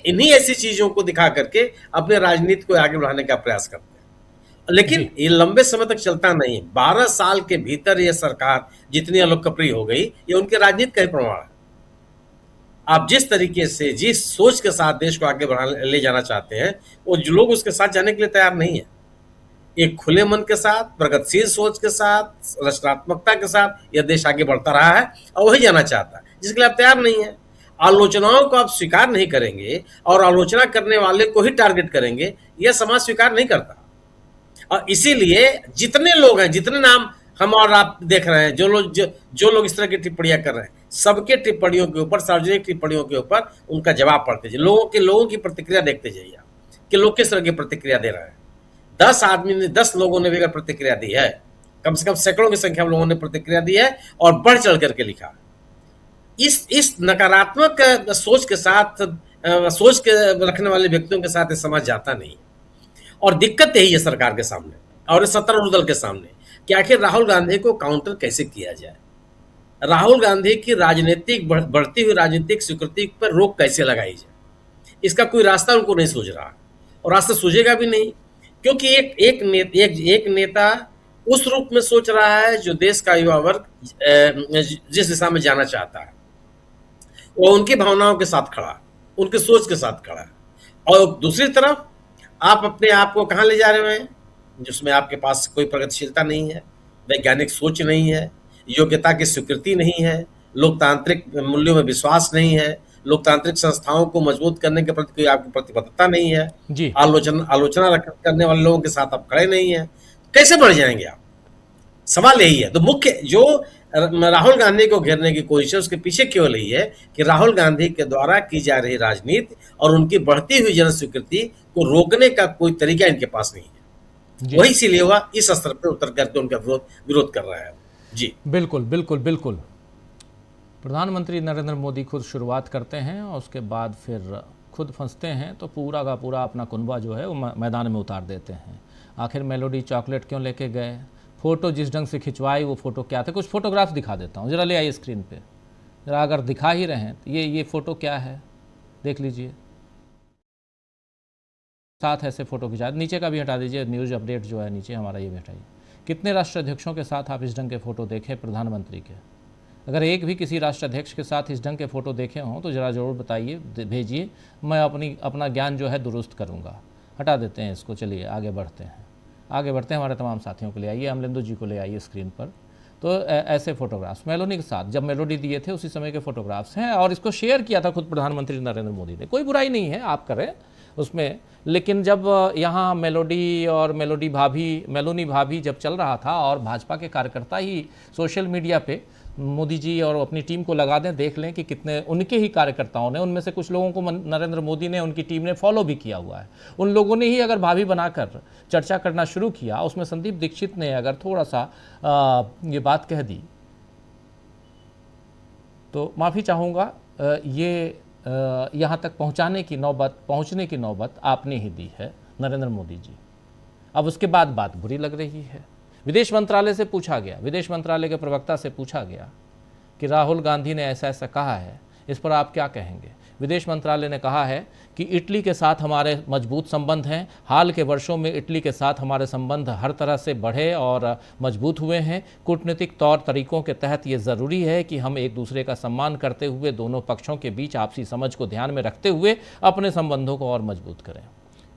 इन्हीं ऐसी चीजों को दिखा करके अपने राजनीति को आगे बढ़ाने का प्रयास करते हैं, लेकिन ये लंबे समय तक चलता नहीं। 12 साल के भीतर ये सरकार जितनी लोकप्रिय हो गई, ये उनके राजनीति का ही प्रमाण है। आप जिस तरीके से, जिस सोच के साथ देश को आगे ले जाना चाहते हैं, वो जो लोग उसके साथ जाने के लिए तैयार नहीं है। एक खुले मन के साथ, प्रगतिशील सोच के साथ, रचनात्मकता के साथ यह देश आगे बढ़ता रहा है और वही जाना चाहता है, जिसके लिए आप तैयार नहीं है। आलोचनाओं को आप स्वीकार नहीं करेंगे और आलोचना करने वाले को ही टारगेट करेंगे, यह समाज स्वीकार नहीं करता। और इसीलिए जितने लोग हैं, जितने नाम हम और आप देख रहे हैं, जो लोग इस तरह की टिप्पणियां कर रहे हैं, सबके टिप्पणियों के ऊपर, सार्वजनिक टिप्पणियों के ऊपर उनका जवाब पढ़ते जाइए। लोगों की प्रतिक्रिया देखते जाइए कि लोग किस तरह की प्रतिक्रिया दे रहे हैं। 10 लोगों ने भी अगर प्रतिक्रिया दी है, कम से कम सैकड़ों की संख्या में लोगों ने प्रतिक्रिया दी है और बढ़ चढ़ करके लिखा। इस नकारात्मक सोच के साथ, सोच के रखने वाले व्यक्तियों के साथ समाज जाता नहीं। और दिक्कत यही है सरकार के सामने और सत्तारूढ़ दल के सामने कि आखिर राहुल गांधी को काउंटर कैसे किया जाए, राहुल गांधी की राजनीतिक बढ़ती हुई राजनीतिक स्वीकृति पर रोक कैसे लगाई जाए। इसका कोई रास्ता उनको नहीं सूझ रहा और रास्ता सूझेगा भी नहीं, क्योंकि एक नेता उस रूप में सोच रहा है जो देश का युवा वर्ग जिस दिशा में जाना चाहता है, वो उनकी भावनाओं के साथ खड़ा, उनकी सोच के साथ खड़ा है। और दूसरी तरफ आप अपने आप को कहाँ ले जा रहे हैं, जिसमें आपके पास कोई प्रगतिशीलता नहीं है, वैज्ञानिक सोच नहीं है, योग्यता की स्वीकृति नहीं है, लोकतांत्रिक मूल्यों में विश्वास नहीं है, लोकतांत्रिक संस्थाओं को मजबूत करने के प्रति कोई आपकी प्रतिबद्धता नहीं है जी। आलोचना करने वाले लोगों के साथ आप खड़े नहीं है, कैसे बढ़ जाएंगे आप? सवाल यही है। तो मुख्य जो राहुल गांधी को घेरने की कोशिश है, उसके पीछे केवल यही है कि राहुल गांधी के द्वारा की जा रही राजनीति और उनकी बढ़ती हुई जन स्वीकृति को रोकने का कोई तरीका इनके पास नहीं है। वही इसीलिए हुआ इस स्तर पर उतर करके उनका विरोध कर रहा है। जी बिल्कुल बिल्कुल बिल्कुल। प्रधानमंत्री नरेंद्र मोदी खुद शुरुआत करते हैं और उसके बाद फिर खुद फंसते हैं, तो पूरा का पूरा अपना कुनबा जो है वो मैदान में उतार देते हैं। आखिर मेलोडी चॉकलेट क्यों लेके गए, फ़ोटो जिस ढंग से खिंचवाई वो फ़ोटो क्या थे, कुछ फ़ोटोग्राफ्स दिखा देता हूँ, ज़रा ले आइए स्क्रीन पे, ज़रा अगर दिखा ही रहे हैं तो ये फ़ोटो क्या है देख लीजिए। साथ ऐसे फ़ोटो खिंचा, नीचे का भी हटा दीजिए, न्यूज़ अपडेट जो है नीचे हमारा ये भी हटाइए। कितने राष्ट्राध्यक्षों के साथ आप इस ढंग के फ़ोटो देखें प्रधानमंत्री के? अगर एक भी किसी राष्ट्राध्यक्ष के साथ इस ढंग के फ़ोटो देखे हों तो ज़रा ज़रूर बताइए, भेजिए, मैं अपना ज्ञान जो है दुरुस्त करूँगा। हटा देते हैं इसको, चलिए आगे बढ़ते हैं हमारे तमाम साथियों को ले आइए, अमलेंदु जी को ले आइए स्क्रीन पर। तो ऐसे फ़ोटोग्राफ्स मेलोडी के साथ, जब मेलोडी दिए थे उसी समय के फ़ोटोग्राफ्स हैं और इसको शेयर किया था खुद प्रधानमंत्री नरेंद्र मोदी ने। कोई बुराई नहीं है, आप करें उसमें, लेकिन जब यहाँ मेलोडी और मेलोनी भाभी जब चल रहा था और भाजपा के कार्यकर्ता ही सोशल मीडिया पे मोदी जी और अपनी टीम को लगा दें, देख लें कि कितने उनके ही कार्यकर्ताओं ने, उनमें से कुछ लोगों को नरेंद्र मोदी ने, उनकी टीम ने फॉलो भी किया हुआ है, उन लोगों ने ही अगर भाभी बनाकर चर्चा करना शुरू किया, उसमें संदीप दीक्षित ने अगर थोड़ा सा ये बात कह दी तो माफ़ी चाहूँगा, ये यहाँ तक पहुँचने की नौबत आपने ही दी है नरेंद्र मोदी जी। अब उसके बाद बात बुरी लग रही है। विदेश मंत्रालय से पूछा गया, विदेश मंत्रालय के प्रवक्ता से पूछा गया कि राहुल गांधी ने ऐसा ऐसा कहा है, इस पर आप क्या कहेंगे? विदेश मंत्रालय ने कहा है कि इटली के साथ हमारे मजबूत संबंध हैं। हाल के वर्षों में इटली के साथ हमारे संबंध हर तरह से बढ़े और मजबूत हुए हैं। कूटनीतिक तौर तरीकों के तहत ये ज़रूरी है कि हम एक दूसरे का सम्मान करते हुए दोनों पक्षों के बीच आपसी समझ को ध्यान में रखते हुए अपने संबंधों को और मजबूत करें।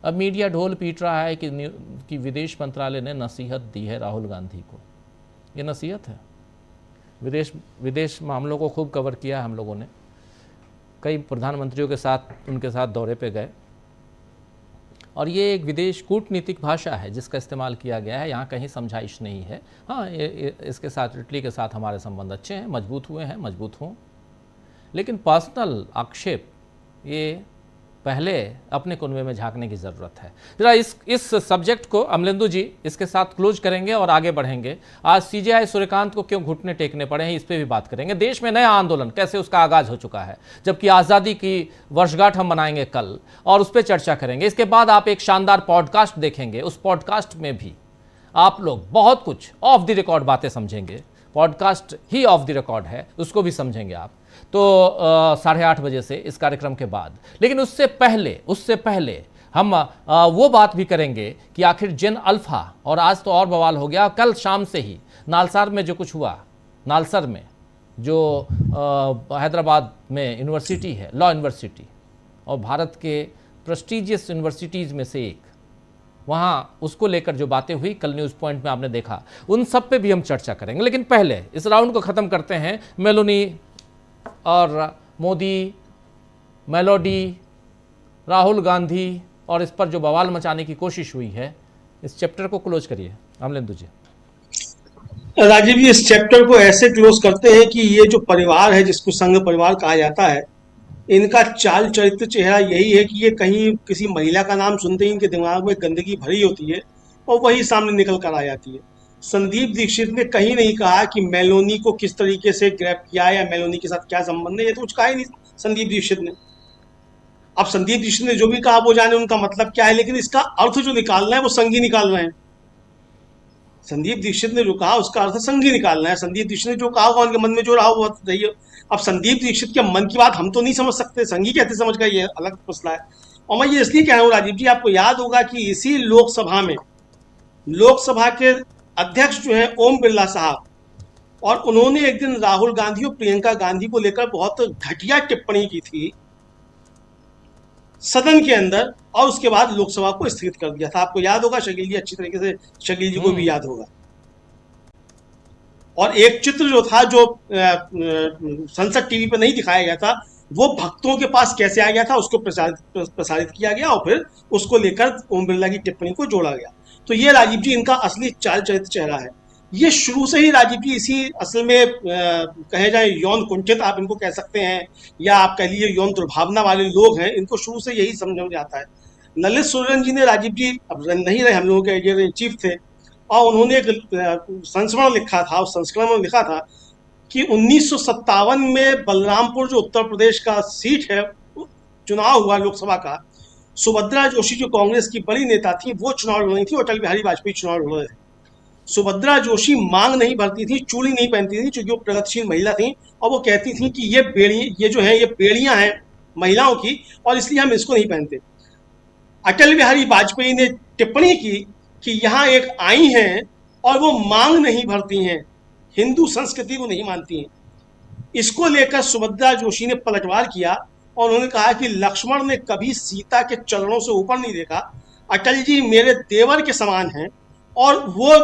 अब मीडिया ढोल पीट रहा है कि विदेश मंत्रालय ने नसीहत दी है राहुल गांधी को। ये नसीहत है? विदेश मामलों को खूब कवर किया है हम लोगों ने, कई प्रधानमंत्रियों के साथ उनके साथ दौरे पे गए, और ये एक विदेश कूटनीतिक भाषा है जिसका इस्तेमाल किया गया है। यहाँ कहीं समझाइश नहीं है। हाँ, इसके साथ, इटली के साथ हमारे संबंध अच्छे हैं, मजबूत हुए हैं, मजबूत हों, लेकिन पर्सनल आक्षेप ये पहले अपने कुनबे में झांकने की ज़रूरत है। जरा इस सब्जेक्ट को अमलेंदु जी इसके साथ क्लोज करेंगे और आगे बढ़ेंगे। आज सीजेआई सूर्यकांत को क्यों घुटने टेकने पड़े हैं, इस पर भी बात करेंगे। देश में नया आंदोलन कैसे उसका आगाज हो चुका है, जबकि आज़ादी की वर्षगांठ हम मनाएंगे कल, और उस पर चर्चा करेंगे। इसके बाद आप एक शानदार पॉडकास्ट देखेंगे, उस पॉडकास्ट में भी आप लोग बहुत कुछ ऑफ द रिकॉर्ड बातें समझेंगे। Podcast he of the record है, उसको भी समझेंगे आप, तो 8:30 बजे से इस कार्यक्रम के बाद। लेकिन उससे पहले हम वो बात भी करेंगे कि आखिर जेन अल्फा, और आज तो और बवाल हो गया, कल शाम से ही नालसार में जो कुछ हुआ, नालसर में जो हैदराबाद में यूनिवर्सिटी है, लॉ यूनिवर्सिटी, और भारत के प्रेस्टीजियस यूनिवर्सिटीज़ में से एक, वहाँ उसको लेकर जो बातें हुई कल न्यूज़ पॉइंट में आपने देखा, उन सब पे भी हम चर्चा करेंगे। लेकिन पहले इस राउंड को ख़त्म करते हैं। मेलोनी और मोदी, मेलोडी, राहुल गांधी, और इस पर जो बवाल मचाने की कोशिश हुई है, इस चैप्टर को क्लोज करिए अमलेंदु जी। राजीव जी, इस चैप्टर को ऐसे क्लोज करते हैं कि ये जो परिवार है जिसको संघ परिवार कहा जाता है, इनका चाल चरित्र चेहरा यही है कि ये कहीं किसी महिला का नाम सुनते ही इनके दिमाग में गंदगी भरी होती है और वही सामने निकल कर आ जाती है। संदीप दीक्षित ने कहीं नहीं कहा कि मेलोनी को किस तरीके से ग्रैब किया या मेलोनी के साथ क्या संबंध है, ये तो कुछ कहा ही नहीं संदीप दीक्षित ने। अब संदीप दीक्षित ने जो भी कहा वो जाने उनका मतलब क्या है, लेकिन इसका अर्थ जो निकालना है वो संघी निकाल रहे हैं। संदीप दीक्षित ने जो कहा उसका अर्थ संघी निकालना है। संदीप दीक्षित ने जो कहा होगा उनके मन में जो रहा वो सही है। अब संदीप दीक्षित के मन की बात हम तो नहीं समझ सकते, संघी कैसे समझ गए, ये अलग मसला है। और मैं ये इसलिए कह रहा हूँ राजीव जी, आपको याद होगा कि इसी लोकसभा में लोकसभा के अध्यक्ष जो है ओम बिरला साहब, और उन्होंने एक दिन राहुल गांधी और प्रियंका गांधी को लेकर बहुत घटिया टिप्पणी की थी सदन के अंदर, और उसके बाद लोकसभा को स्थगित कर दिया था। आपको याद होगा, शकील जी अच्छी तरीके से, शकील जी को भी याद होगा। और एक चित्र जो था जो संसद टीवी पर नहीं दिखाया गया था, वो भक्तों के पास कैसे आ गया था, उसको प्रसारित किया गया और फिर उसको लेकर ओम बिरला की टिप्पणी को जोड़ा गया। तो ये राजीव जी इनका असली चाल चरित्र चेहरा है। ये शुरू से ही राजीव जी इसी असल में कहे जाए यौन कुंठित आप इनको कह सकते हैं, या आप कह लीजिए यौन दुर्भावना वाले लोग हैं, इनको शुरू से यही समझ में आता है। ललित सुरन जी ने, राजीव जी अब नहीं रहे, हम लोगों के एडिटर इन चीफ थे, और उन्होंने एक संस्मरण लिखा था। उस संस्मरण में लिखा था कि 1957 में बलरामपुर जो उत्तर प्रदेश का सीट है, चुनाव हुआ लोकसभा का, सुभद्रा जोशी जो कांग्रेस की बड़ी नेता थी वो चुनाव लड़ रही थी, अटल बिहारी वाजपेयी चुनाव लड़ रहे थे। सुभद्रा जोशी मांग नहीं भरती थी, चूड़ी नहीं पहनती थी, क्योंकि वो प्रगतिशील महिला थी, और वो कहती थी कि ये जो है ये बेड़ियां हैं महिलाओं की, और इसलिए हम इसको नहीं पहनते। अटल बिहारी वाजपेयी ने टिप्पणी की कि यहाँ एक आई हैं और वो मांग नहीं भरती हैं, हिंदू संस्कृति को नहीं मानती हैं। इसको लेकर सुभद्रा जोशी ने पलटवार किया और उन्होंने कहा कि लक्ष्मण ने कभी सीता के चरणों से ऊपर नहीं देखा, अटल जी मेरे देवर के समान हैं, और वो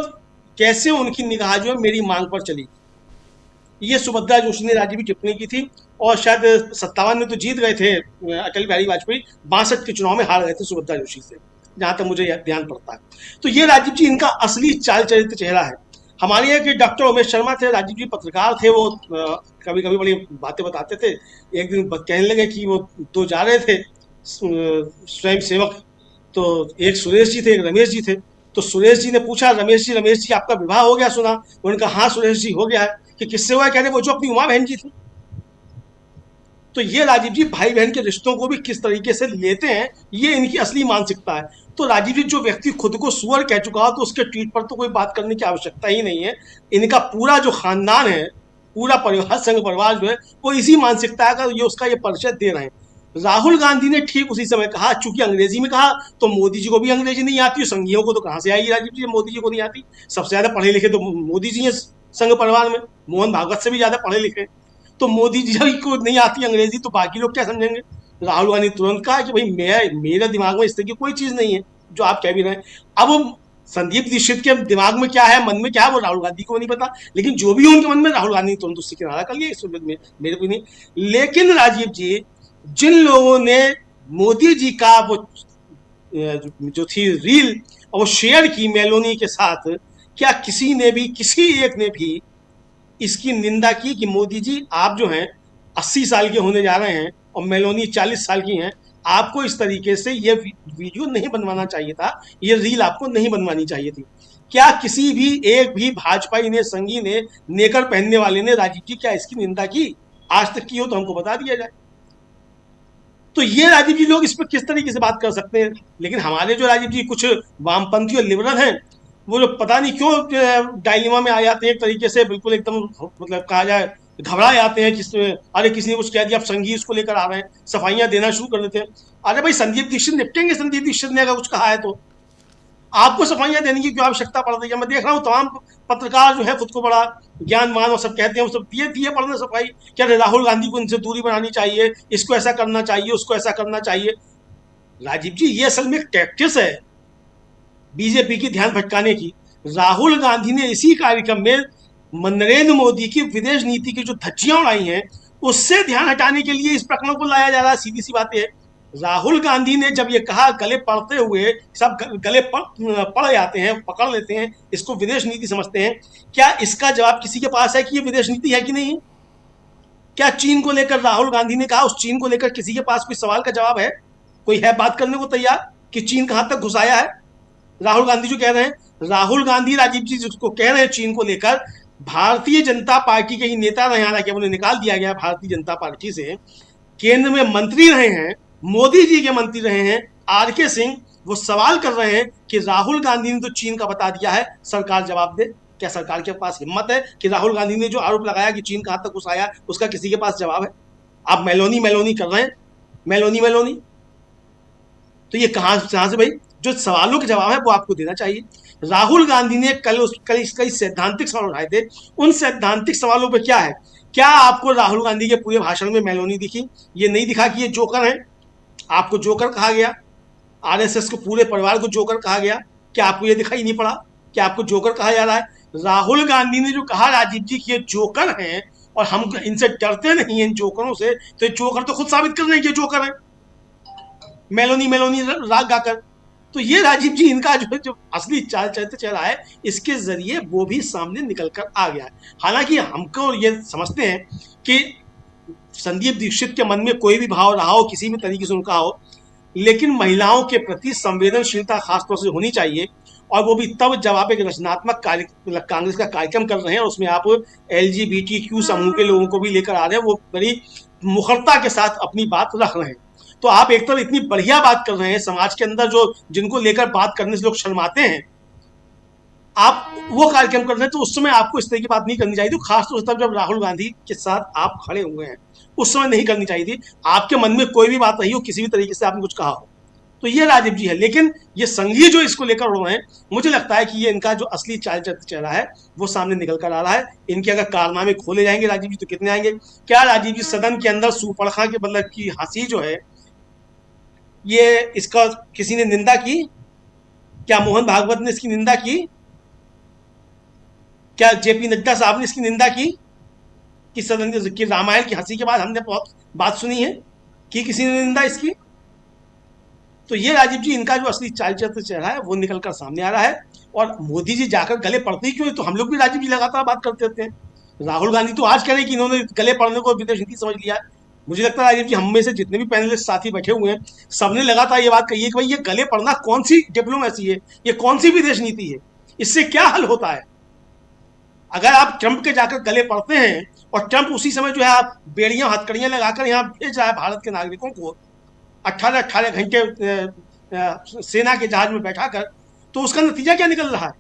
कैसे उनकी निगाह जो है मेरी मांग पर चली। ये सुभद्रा जोशी ने राजीव टिप्पणी की थी, और शायद 57 में तो जीत गए थे अटल बिहारी वाजपेयी, 62 के चुनाव में हार गए थे सुभद्रा जोशी से, जहां तक मुझे ध्यान पड़ता है। तो ये राजीव जी इनका असली चाल चरित्र चेहरा है। हमारे यहाँ के डॉक्टर उमेश शर्मा थे, राजीव जी पत्रकार थे, वो कभी कभी बड़ी बातें बताते थे। एक दिन कहने लगे कि वो दो जा रहे थे स्वयं सेवक, तो एक सुरेश जी थे, एक रमेश जी थे। तो सुरेश जी ने पूछा रमेश जी आपका विवाह हो गया सुना? उन्होंने कहा हाँ सुरेश जी हो गया है। कि किससे हुआ? कह रहे वो जो अपनी उमा बहन जी थी। तो ये राजीव जी भाई बहन के रिश्तों को भी किस तरीके से लेते हैं, ये इनकी असली मानसिकता है। तो राजीव जी जो व्यक्ति खुद को सुअर कह चुका हो तो उसके ट्वीट पर तो कोई बात करने की आवश्यकता ही नहीं है। इनका पूरा जो खानदान है, पूरा परिवार, संघ परिवार जो है वो इसी मानसिकता का ये उसका ये परिचय दे रहे हैं। राहुल गांधी ने ठीक उसी समय कहा, चूंकि अंग्रेजी में कहा तो मोदी जी को भी अंग्रेजी नहीं आती, संघियों को तो कहां से आएगी राजीव जी, मोदी जी को नहीं आती। सबसे ज्यादा पढ़े लिखे तो मोदी जी हैं संघ परिवार में, मोहन भागवत से भी ज्यादा पढ़े लिखे। तो मोदी जी को नहीं आती अंग्रेजी तो बाकी लोग क्या समझेंगे। राहुल गांधी तुरंत कहा कि भाई मेरे दिमाग में इस तरह की कोई चीज नहीं है जो आप कह भी रहे हैं। अब संदीप दीक्षित के दिमाग में क्या है, मन में क्या है, वो राहुल गांधी को नहीं पता, लेकिन जो भी उनके मन में, राहुल गांधी तुरंत उससे किनारा कर लिया, इस में मेरे को नहीं। लेकिन राजीव जी, जिन लोगों ने मोदी जी का वो जो थी रील और वो शेयर की मेलोनी के साथ, क्या किसी ने भी, किसी एक ने भी इसकी निंदा की कि मोदी जी आप जो हैं 80 साल के होने जा रहे हैं और मेलोनी 40 साल की हैं, आपको इस तरीके से ये वीडियो नहीं बनवाना चाहिए था, ये रील आपको नहीं बनवानी चाहिए थी। क्या किसी भी एक भी भाजपाई ने, संघी ने, नेकर पहनने वाले ने राजीव जी क्या इसकी निंदा की? आज तक की हो तो हमको बता दिया जाए। तो ये राजीव जी लोग इस पर किस तरीके से बात कर सकते हैं। लेकिन हमारे जो राजीव जी कुछ वामपंथी और लिबरल हैं, वो लोग पता नहीं क्यों डायलेमा में आ जाते हैं, एक तरीके से बिल्कुल एकदम मतलब कहा जाए घबरा जाते हैं कि अरे किसी ने कुछ कह दिया, अब संघी इसको लेकर आ रहे हैं, सफाइयां देना शुरू कर देते हैं। अरे भाई संदीप दीक्षित निपटेंगे, संदीप दीक्षित ने अगर कुछ कहा है तो आपको सफाइयां देने की क्यों आवश्यकता पड़ रही है? मैं देख रहा हूँ तमाम पत्रकार जो है खुद को बड़ा ज्ञानवान और सब कहते हैं, वो सब दिए पढ़ने सफाई। क्या राहुल गांधी को इनसे दूरी बनानी चाहिए, इसको ऐसा करना चाहिए, उसको ऐसा करना चाहिए। राजीव जी ये असल में एक टैक्टिस है बीजेपी की ध्यान भटकाने की। राहुल गांधी ने इसी कार्यक्रम में नरेंद्र मोदी की विदेश नीति की जो धज्जियां उड़ाई हैं, उससे ध्यान हटाने के लिए इस प्रकरण को लाया जा रहा है। सीधी सी बात है, राहुल गांधी ने जब ये कहा, गले पड़ते हुए सब गले पड़ जाते हैं, पकड़ लेते हैं, इसको विदेश नीति समझते हैं। क्या इसका जवाब किसी के पास है कि ये विदेश नीति है कि नहीं? क्या चीन को लेकर राहुल गांधी ने कहा, उस चीन को लेकर किसी के पास कोई सवाल का जवाब है? कोई है बात करने को तैयार कि चीन कहां तक घुसाया है? राहुल गांधी जो कह रहे हैं, राहुल गांधी राजीव जी जिसको कह रहे हैं चीन को लेकर, भारतीय जनता पार्टी के ही नेता रहे, हालांकि उन्हें निकाल दिया गया भारतीय जनता पार्टी से, केंद्र में मंत्री रहे हैं, मोदी जी के मंत्री रहे हैं, आर.के. सिंह, वो सवाल कर रहे हैं कि राहुल गांधी ने तो चीन का बता दिया है, सरकार जवाब दे। क्या सरकार के पास हिम्मत है कि राहुल गांधी ने जो आरोप लगाया कि चीन कहां तक घुसाया, उसका किसी के पास जवाब है? आप मेलोनी कर रहे हैं, मेलोनी। तो ये कहां से भाई? जो सवालों के जवाब है वो आपको देना चाहिए। राहुल गांधी ने कल कई सैद्धांतिक सवाल उठाए थे। उन सैद्धांतिक सवालों पे क्या है? क्या आपको राहुल गांधी के पूरे भाषण में मेलोनी दिखी? ये नहीं दिखा कि ये जोकर है, आपको जोकर कहा गया, आरएसएस को पूरे परिवार को जोकर कहा गया, क्या आपको ये दिखाई नहीं पड़ा कि आपको जोकर कहा जा रहा है? राहुल गांधी ने जो कहा राजीव जी कि ये जोकर हैं और हम इनसे डरते नहीं हैं, इन जोकरों से, तो ये जोकर तो खुद साबित कर रहे हैं कि जोकर है, मेलोनी राग गाकर। तो ये राजीव जी इनका जो असली चेहरा है, इसके जरिए वो भी सामने निकल कर आ गया है। हालांकि हमको ये समझते हैं कि संदीप दीक्षित के मन में कोई भी भाव रहा हो, किसी भी तरीके से उनका हो, लेकिन महिलाओं के प्रति संवेदनशीलता खासतौर से होनी चाहिए। और वो भी तब जब आप एक रचनात्मक कांग्रेस का कार्यक्रम कर रहे हैं और उसमें आप LGBTQ समूह के लोगों को भी लेकर आ रहे हैं, वो बड़ी मुखरता के साथ अपनी बात रख रहे हैं। तो आप एक तरफ इतनी बढ़िया बात कर रहे हैं, समाज के अंदर जो जिनको लेकर बात करने से लोग शर्माते हैं, आप वो कार्यक्रम कर रहे हैं, तो उस समय आपको इस तरह की बात नहीं करनी चाहिए थी। खासतौर से तब जब राहुल गांधी के साथ आप खड़े हुए हैं, उस समय नहीं करनी चाहिए थी। आपके मन में कोई भी बात रही हो, किसी भी तरीके से आपने कुछ कहा हो, तो ये राजीव जी है। लेकिन ये संघीय जो इसको लेकर उड़ रहे हैं, मुझे लगता है कि ये इनका जो असली चेहरा है वो सामने निकल कर आ रहा है। इनके अगर कारनामे खोले जाएंगे राजीव जी, तो कितने आएंगे? क्या राजीव जी सदन के अंदर सुपरखा के मतलब की हंसी जो है, ये इसका किसी ने निंदा की? क्या मोहन भागवत ने इसकी निंदा की? क्या JP नड्डा साहब ने इसकी निंदा की कि सदन की रामायण की हंसी के बाद हमने बहुत बात सुनी है कि किसी ने निंदा इसकी? तो ये राजीव जी इनका जो असली चेहरा है वो निकल कर सामने आ रहा है। और मोदी जी जाकर गले पड़ते ही क्यों? तो हम लोग भी राजीव जी लगातार बात करते रहते हैं। राहुल गांधी तो आज कह रहे हैं कि इन्होंने गले पड़ने को विदेश नीति समझ लिया है। मुझे लगता है राजीव जी, हम में से जितने भी पैनलिस्ट साथी बैठे हुए हैं, सबने लगातार ये बात कही है कि भाई ये गले पड़ना कौन सी डिप्लोमेसी है, ये कौन सी विदेश नीति है, इससे क्या हल होता है? अगर आप ट्रंप के जाकर गले पड़ते हैं और ट्रंप उसी समय जो है आप बेड़ियां हथकड़ियां लगाकर यहाँ भेज रहा है भारत के नागरिकों को 18 घंटे सेना के जहाज में बैठाकर, तो उसका नतीजा क्या निकल रहा है?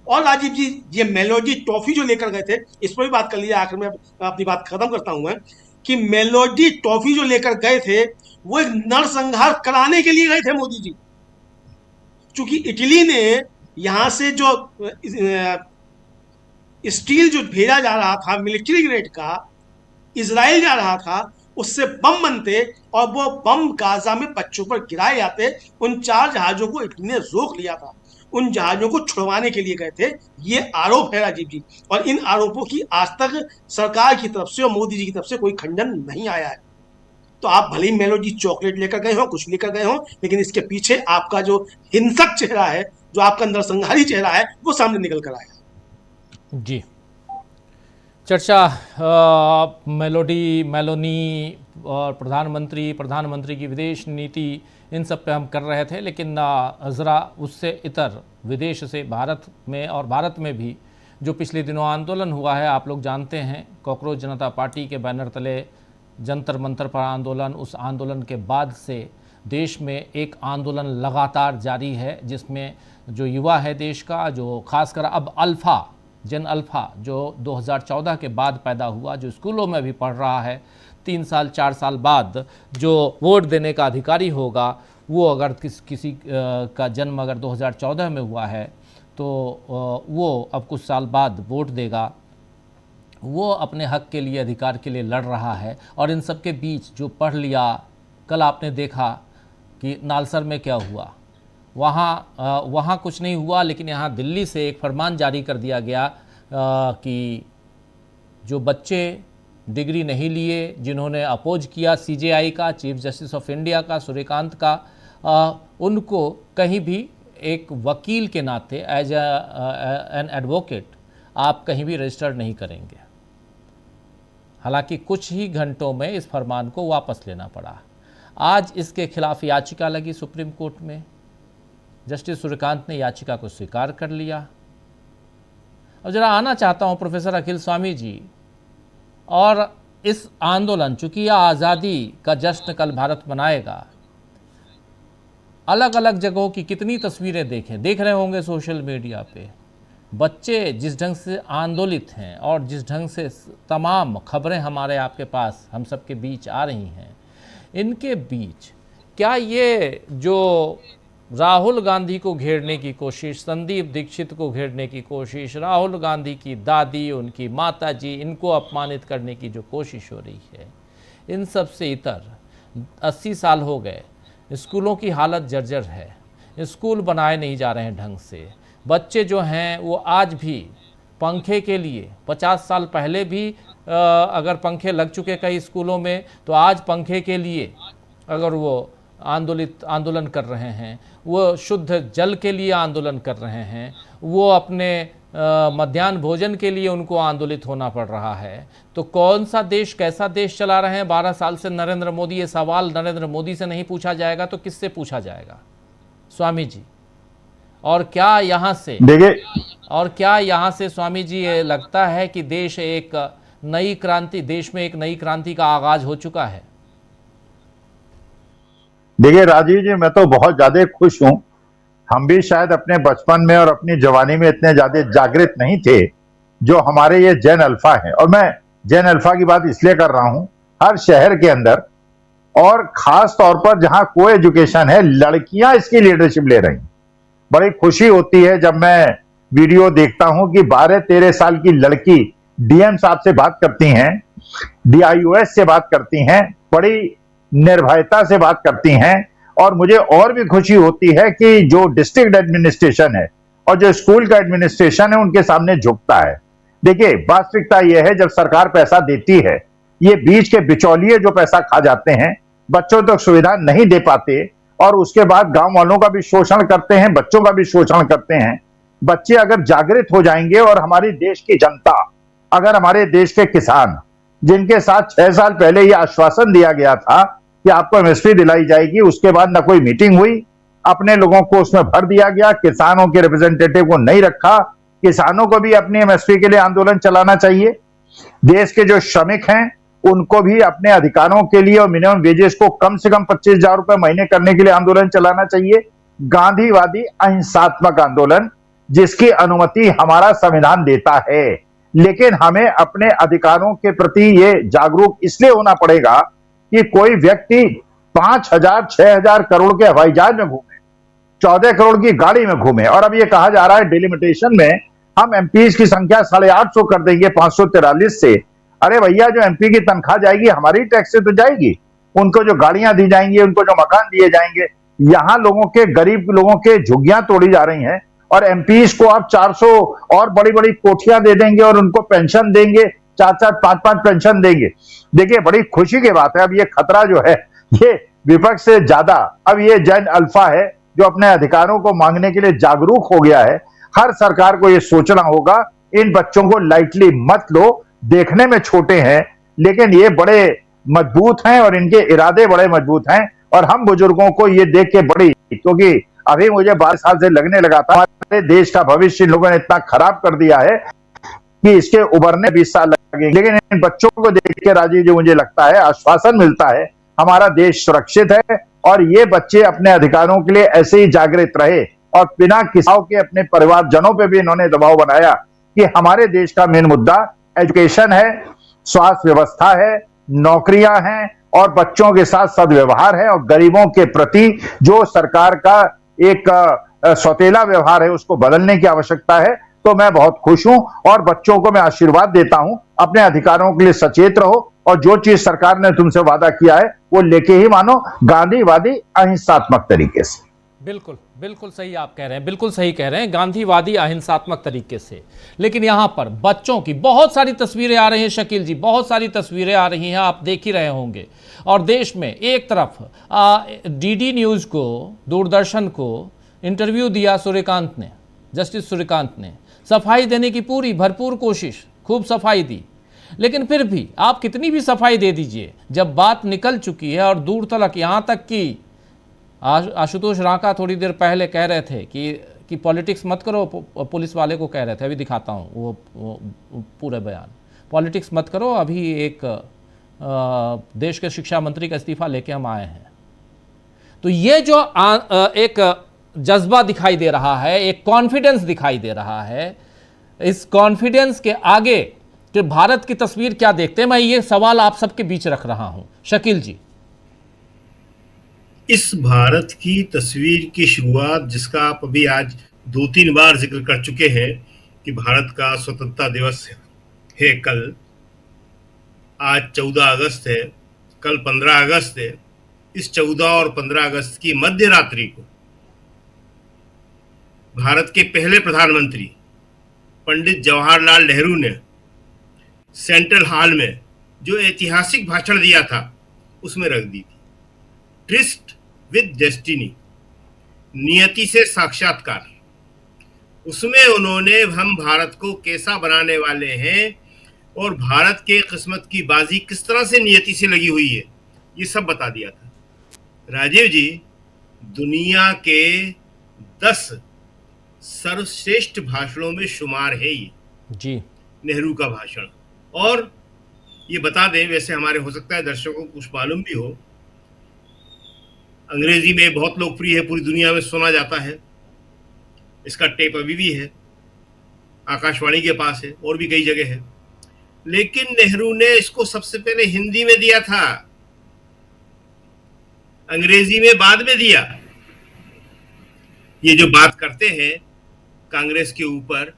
और राजीव जी, ये मेलोडी टॉफी जो लेकर गए थे, इस पर भी बात कर लीजिए, आखिर में अपनी बात खत्म करता हूं मैं, कि मेलोडी टॉफी जो लेकर गए थे वो एक नरसंहार कराने के लिए गए थे मोदी जी। चूंकि इटली ने यहां से जो स्टील जो भेजा जा रहा था मिलिट्री ग्रेड का, इजराइल जा रहा था, उससे बम बनते और वो बम गाजा में बच्चों पर गिराए जाते। उन 4 जहाजों को इटली ने रोक लिया था, उन जहाजों को छुड़वाने के लिए गए थे। ये आरोप है राजीव जी, और इन आरोपों की आज तक सरकार की तरफ से और मोदी जी की तरफ से कोई खंडन नहीं आया है। तो आप भले ही मेलोडी चॉकलेट लेकर गए हो, कुछ लेकर गए हो, लेकिन इसके पीछे आपका जो हिंसक चेहरा है, जो आपका नरसंहारी चेहरा है, वो सामने निकल कर आया। जी, चर्चा मेलोनी और प्रधानमंत्री की विदेश नीति, इन सब पे हम कर रहे थे, लेकिन ज़रा उससे इतर विदेश से भारत में और भारत में भी जो पिछले दिनों आंदोलन हुआ है, आप लोग जानते हैं, कॉकरोच जनता पार्टी के बैनर तले जंतर मंतर पर आंदोलन, उस आंदोलन के बाद से देश में एक आंदोलन लगातार जारी है, जिसमें जो युवा है देश का, जो खासकर अब जन अल्फ़ा जो 2014 के बाद पैदा हुआ, जो स्कूलों में भी पढ़ रहा है, 3 साल 4 साल बाद जो वोट देने का अधिकारी होगा, वो अगर किसी का जन्म अगर 2014 में हुआ है तो वो अब कुछ साल बाद वोट देगा। वो अपने हक के लिए, अधिकार के लिए लड़ रहा है। और इन सब के बीच जो पढ़ लिया, कल आपने देखा कि नालसर में क्या हुआ, वहाँ कुछ नहीं हुआ, लेकिन यहाँ दिल्ली से एक फरमान जारी कर दिया गया कि जो बच्चे डिग्री नहीं लिए, जिन्होंने अपोज किया CJI का, चीफ जस्टिस ऑफ इंडिया का, सूर्यकांत का, उनको कहीं भी एक वकील के नाते एज एन एडवोकेट आप कहीं भी रजिस्टर नहीं करेंगे। हालांकि कुछ ही घंटों में इस फरमान को वापस लेना पड़ा। आज इसके खिलाफ याचिका लगी सुप्रीम कोर्ट में, जस्टिस सूर्यकांत ने याचिका को स्वीकार कर लिया। अब जरा आना चाहता हूं प्रोफेसर अखिल स्वामी जी, और इस आंदोलन, चूंकि यह आज़ादी का जश्न कल भारत मनाएगा, अलग अलग जगहों की कितनी तस्वीरें देख रहे होंगे सोशल मीडिया पे, बच्चे जिस ढंग से आंदोलित हैं और जिस ढंग से तमाम खबरें हमारे आपके पास, हम सब के बीच आ रही हैं, इनके बीच क्या ये जो राहुल गांधी को घेरने की कोशिश, संदीप दीक्षित को घेरने की कोशिश, राहुल गांधी की दादी, उनकी माता जी, इनको अपमानित करने की जो कोशिश हो रही है, इन सब से इतर 80 साल हो गए, स्कूलों की हालत जर्जर है, स्कूल बनाए नहीं जा रहे हैं ढंग से, बच्चे जो हैं वो आज भी पंखे के लिए, 50 साल पहले भी अगर पंखे लग चुके कई स्कूलों में, तो आज पंखे के लिए अगर वो आंदोलन कर रहे हैं, वो शुद्ध जल के लिए आंदोलन कर रहे हैं, वो अपने मध्याह्न भोजन के लिए उनको आंदोलित होना पड़ रहा है, तो कौन सा देश, कैसा देश चला रहे हैं 12 साल से नरेंद्र मोदी? ये सवाल नरेंद्र मोदी से नहीं पूछा जाएगा तो किससे पूछा जाएगा स्वामी जी? और क्या यहाँ से स्वामी जी ये लगता है कि देश में एक नई क्रांति का आगाज हो चुका है? देखिए राजीव जी, मैं तो बहुत ज्यादा खुश हूं। हम भी शायद अपने बचपन में और अपनी जवानी में इतने ज्यादा जागृत नहीं थे जो हमारे ये जेन अल्फा है। और मैं जेन अल्फा की बात इसलिए कर रहा हूं, हर शहर के अंदर और खास तौर पर जहां को एजुकेशन है, लड़कियां इसकी लीडरशिप ले रही। बड़ी खुशी होती है जब मैं वीडियो देखता हूं कि 12-13 साल की लड़की डीएम साहब से बात करती हैं, DIOS से बात करती हैं, बड़ी निर्भयता से बात करती हैं। और मुझे और भी खुशी होती है कि जो डिस्ट्रिक्ट एडमिनिस्ट्रेशन है और जो स्कूल का एडमिनिस्ट्रेशन है उनके सामने झुकता है। देखिए, वास्तविकता यह है, जब सरकार पैसा देती है, ये बीच के बिचौलिए जो पैसा खा जाते हैं, बच्चों तक सुविधा नहीं दे पाते और उसके बाद गांव वालों का भी शोषण करते हैं, बच्चों का भी शोषण करते हैं। बच्चे अगर जागृत हो जाएंगे और हमारी देश की जनता, अगर हमारे देश के किसान, जिनके साथ 6 साल पहले यह आश्वासन दिया गया था कि आपको MSP दिलाई जाएगी, उसके बाद न कोई मीटिंग हुई, अपने लोगों को उसमें भर दिया गया, किसानों के रिप्रेजेंटेटिव को नहीं रखा। किसानों को भी अपनी MSP के लिए आंदोलन चलाना चाहिए। देश के जो श्रमिक हैं उनको भी अपने अधिकारों के लिए और मिनिमम वेजेस को कम से कम 25,000 रुपए महीने करने के लिए आंदोलन चलाना चाहिए। गांधीवादी अहिंसात्मक आंदोलन, जिसकी अनुमति हमारा संविधान देता है। लेकिन हमें अपने अधिकारों के प्रति ये जागरूक इसलिए होना पड़ेगा कि कोई व्यक्ति 5,000 6,000 करोड़ के हवाई जहाज में घूमे, 14 करोड़ की गाड़ी में घूमे, और अब ये कहा जा रहा है डिलिमिटेशन में हम एमपीज की संख्या 850 कर देंगे 543 से। अरे भैया, जो एमपी की तनख्वाह जाएगी हमारी टैक्स से तो जाएगी, उनको जो गाड़ियां दी जाएंगी, उनको जो मकान दिए जाएंगे। यहां लोगों के, गरीब लोगों के झुग्गियां तोड़ी जा रही हैं और एमपीज को आप 400 और बड़ी बड़ी कोठियां दे देंगे और उनको पेंशन देंगे, 4-4 5-5 पेंशन देंगे। देखिए, बड़ी खुशी की बात है, अब ये खतरा जो है ये विपक्ष से ज्यादा अब ये जैन अल्फा है जो अपने अधिकारों को मांगने के लिए जागरूक हो गया है। हर सरकार को ये सोचना होगा, इन बच्चों को लाइटली मत लो। देखने में छोटे हैं लेकिन ये बड़े मजबूत हैं और इनके इरादे बड़े मजबूत हैं। और हम बुजुर्गों को ये देख के बड़ी, क्योंकि अभी मुझे 12 साल से लगने लगा था, हमारे देश का भविष्य इन लोगों ने इतना खराब कर दिया है कि इसके उभरने 20 साल लगेंगे। लेकिन इन बच्चों को देख के राजीव जी मुझे लगता है आश्वासन मिलता है, हमारा देश सुरक्षित है और ये बच्चे अपने अधिकारों के लिए ऐसे ही जागृत रहे। और बिना किसाओं के अपने परिवारजनों पे भी इन्होंने दबाव बनाया कि हमारे देश का मेन मुद्दा एजुकेशन है, स्वास्थ्य व्यवस्था है, नौकरियां हैं और बच्चों के साथ सदव्यवहार है। और गरीबों के प्रति जो सरकार का एक सौतेला व्यवहार है उसको बदलने की आवश्यकता है। तो मैं बहुत खुश हूं और बच्चों को मैं आशीर्वाद देता हूं, अपने अधिकारों के लिए सचेत रहो और जो चीज सरकार ने तुमसे वादा किया है वो लेके ही मानो, गांधीवादी अहिंसात्मक तरीके से। बिल्कुल बिल्कुल सही आप कह रहे हैं, बिल्कुल सही कह रहे हैं, गांधीवादी अहिंसात्मक तरीके से। लेकिन यहाँ पर बच्चों की बहुत सारी तस्वीरें आ रही हैं शकील जी, बहुत सारी तस्वीरें आ रही हैं, आप देख ही रहे होंगे। और देश में एक तरफ डीडी न्यूज़ को, दूरदर्शन को इंटरव्यू दिया सूर्यकांत ने, जस्टिस सूर्यकांत ने, सफाई देने की पूरी भरपूर कोशिश, खूब सफाई दी। लेकिन फिर भी आप कितनी भी सफाई दे दीजिए, जब बात निकल चुकी है और दूर तक, यहाँ तक कि आशुतोष रांका थोड़ी देर पहले कह रहे थे कि पॉलिटिक्स मत करो, पुलिस वाले को कह रहे थे, अभी दिखाता हूँ वो पूरे बयान, पॉलिटिक्स मत करो, अभी एक देश के शिक्षा मंत्री का इस्तीफा लेके हम आए हैं। तो ये जो एक जज्बा दिखाई दे रहा है, एक कॉन्फिडेंस दिखाई दे रहा है, इस कॉन्फिडेंस के आगे कि भारत की तस्वीर क्या देखते हैं, मैं ये सवाल आप सबके बीच रख रहा हूं। शकील जी, इस भारत की तस्वीर की शुरुआत, जिसका आप अभी आज 2-3 बार जिक्र कर चुके हैं कि भारत का स्वतंत्रता दिवस है कल, आज 14 अगस्त है, कल 15 अगस्त है। इस 14 और 15 अगस्त की मध्य रात्रि को भारत के पहले प्रधानमंत्री पंडित जवाहरलाल नेहरू ने सेंट्रल हॉल में जो ऐतिहासिक भाषण दिया था उसमें रख दी थी, ट्रिस्ट विद डेस्टिनी, नियति से साक्षात्कार। उसमें उन्होंने हम भारत को कैसा बनाने वाले हैं और भारत के किस्मत की बाजी किस तरह से नियति से लगी हुई है, ये सब बता दिया था। राजीव जी, दुनिया के 10 सर्वश्रेष्ठ भाषणों में शुमार है ये जी नेहरू का भाषण। और ये बता दें, वैसे हमारे हो सकता है दर्शकों को कुछ मालूम भी हो, अंग्रेजी में बहुत लोकप्रिय है, पूरी दुनिया में सुना जाता है, इसका टेप अभी भी है, आकाशवाणी के पास है और भी कई जगह है। लेकिन नेहरू ने इसको सबसे पहले हिंदी में दिया था, अंग्रेजी में बाद में दिया। ये जो बात करते हैं कांग्रेस के ऊपर,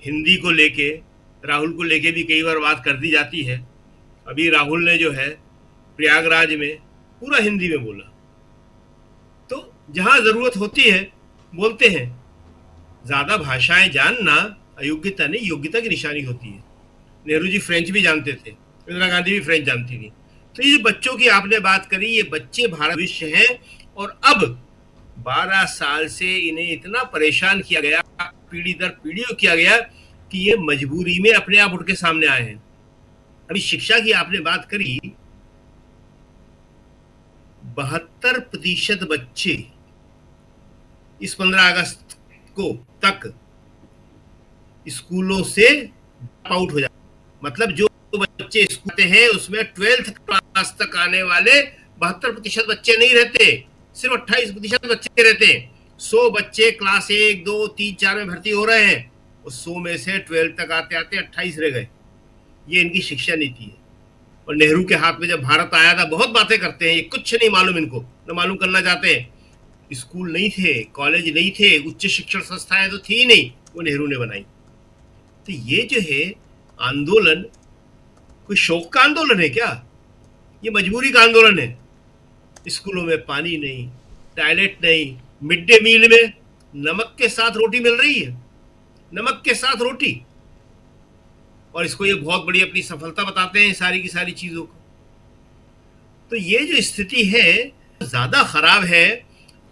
हिंदी को लेके, राहुल को लेके भी कई बार बात कर दी जाती है। अभी राहुल ने जो है प्रयागराज में पूरा हिंदी में बोला। तो जहां जरूरत होती है बोलते हैं। ज्यादा भाषाएं जानना अयोग्यता नहीं, योग्यता की निशानी होती है। नेहरू जी फ्रेंच भी जानते थे, इंदिरा गांधी भी फ्रेंच जानती थी। तो ये बच्चों की आपने बात करी, ये बच्चे भारत भविष्य हैं। और अब 12 साल से इन्हें इतना परेशान किया गया, पीढ़ी दर पीढ़ियों किया गया कि ये मजबूरी में अपने आप उठ के सामने आए हैं। अभी शिक्षा की आपने बात करी, 72% बच्चे इस 15 अगस्त को तक स्कूलों से आउट हो जाते। मतलब जो बच्चे स्कूल हैं उसमें 12th क्लास तक आने वाले 72% बच्चे नहीं रहते, सिर्फ 28% बच्चे रहते हैं। 100 बच्चे क्लास 1, 2, 3, 4 में भर्ती हो रहे हैं, उस 100 में से 12 तक आते आते 28 रह गए। ये इनकी शिक्षा नीति है। और नेहरू के हाथ में जब भारत आया था, बहुत बातें करते हैं, ये कुछ नहीं मालूम इनको, न मालूम करना चाहते हैं। स्कूल नहीं थे, कॉलेज नहीं थे, उच्च शिक्षण संस्थाएं तो थी ही नहीं, वो नेहरू ने बनाई। तो ये जो है आंदोलन कोई शौक का आंदोलन है क्या? ये मजबूरी का आंदोलन है। स्कूलों में पानी नहीं, टॉयलेट नहीं, मिड डे मील में नमक के साथ रोटी मिल रही है, नमक के साथ रोटी, और इसको ये बहुत बड़ी अपनी सफलता बताते हैं सारी की सारी चीजों को। तो ये जो स्थिति है ज्यादा खराब है,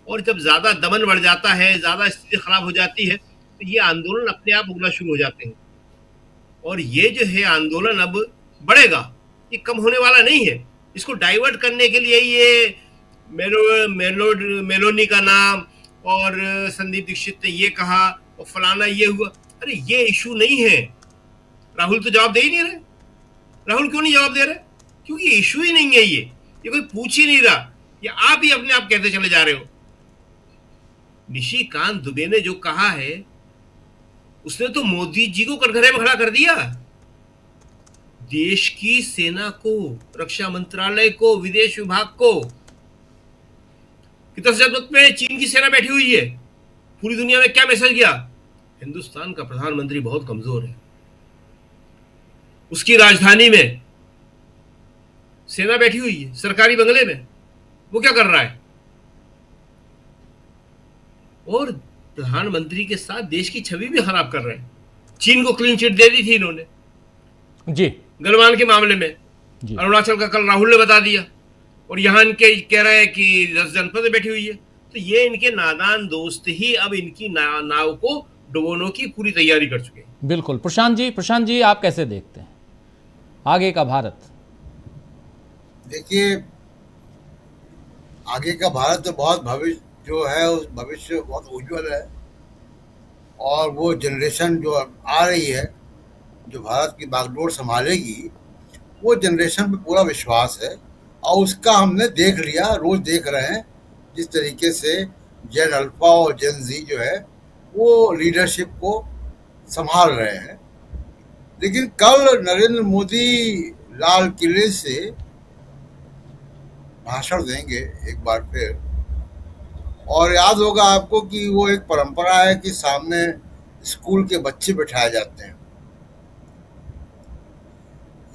और जब ज्यादा दमन बढ़ जाता है, ज्यादा स्थिति खराब हो जाती है, तो ये आंदोलन अपने आप होना शुरू हो जाते हैं। और ये जो है आंदोलन अब बढ़ेगा, ये कम होने वाला नहीं है। इसको डाइवर्ट करने के लिए ये मेलोनी का नाम, और संदीप दीक्षित ने ये कहा, और फलाना ये हुआ। अरे ये इशू नहीं है। राहुल तो जवाब दे ही नहीं रहे। राहुल क्यों नहीं जवाब दे रहे? क्योंकि इशू ही नहीं है। ये कोई पूछ ही नहीं रहा, ये आप ही अपने आप कहते चले जा रहे हो। निशिकांत दुबे ने जो कहा है, उसने तो मोदी जी को कटघरे में खड़ा कर दिया। देश की सेना को, रक्षा मंत्रालय को, विदेश विभाग को, कि 10 वक्त में चीन की सेना बैठी हुई है। पूरी दुनिया में क्या मैसेज गया? हिंदुस्तान का प्रधानमंत्री बहुत कमजोर है, उसकी राजधानी में सेना बैठी हुई है, सरकारी बंगले में, वो क्या कर रहा है? और प्रधानमंत्री के साथ देश की छवि भी खराब कर रहे हैं। चीन को क्लीन चिट दे दी थी इन्होंने जी गलवान के मामले में, अरुणाचल का कल राहुल ने बता दिया, और यहां इनके कह रहे हैं कि 10 जनपद बैठी हुई है। तो ये इनके नादान दोस्त ही अब इनकी नाव को डुबोने की पूरी तैयारी कर चुके हैं। बिल्कुल। प्रशांत जी आप कैसे देखते हैं आगे का भारत? देखिए, आगे का भारत तो बहुत भविष्य जो है, उस भविष्य बहुत उज्जवल है, और वो जनरेशन जो आ रही है, जो भारत की बागडोर संभालेगी, वो जनरेशन पे पूरा विश्वास है। और उसका हमने देख लिया, रोज देख रहे हैं जिस तरीके से जेन अल्फा और जेन जी जो है वो लीडरशिप को संभाल रहे हैं। लेकिन कल नरेंद्र मोदी लाल किले से भाषण देंगे एक बार फिर, और याद होगा आपको कि वो एक परंपरा है कि सामने स्कूल के बच्चे बिठाए जाते हैं।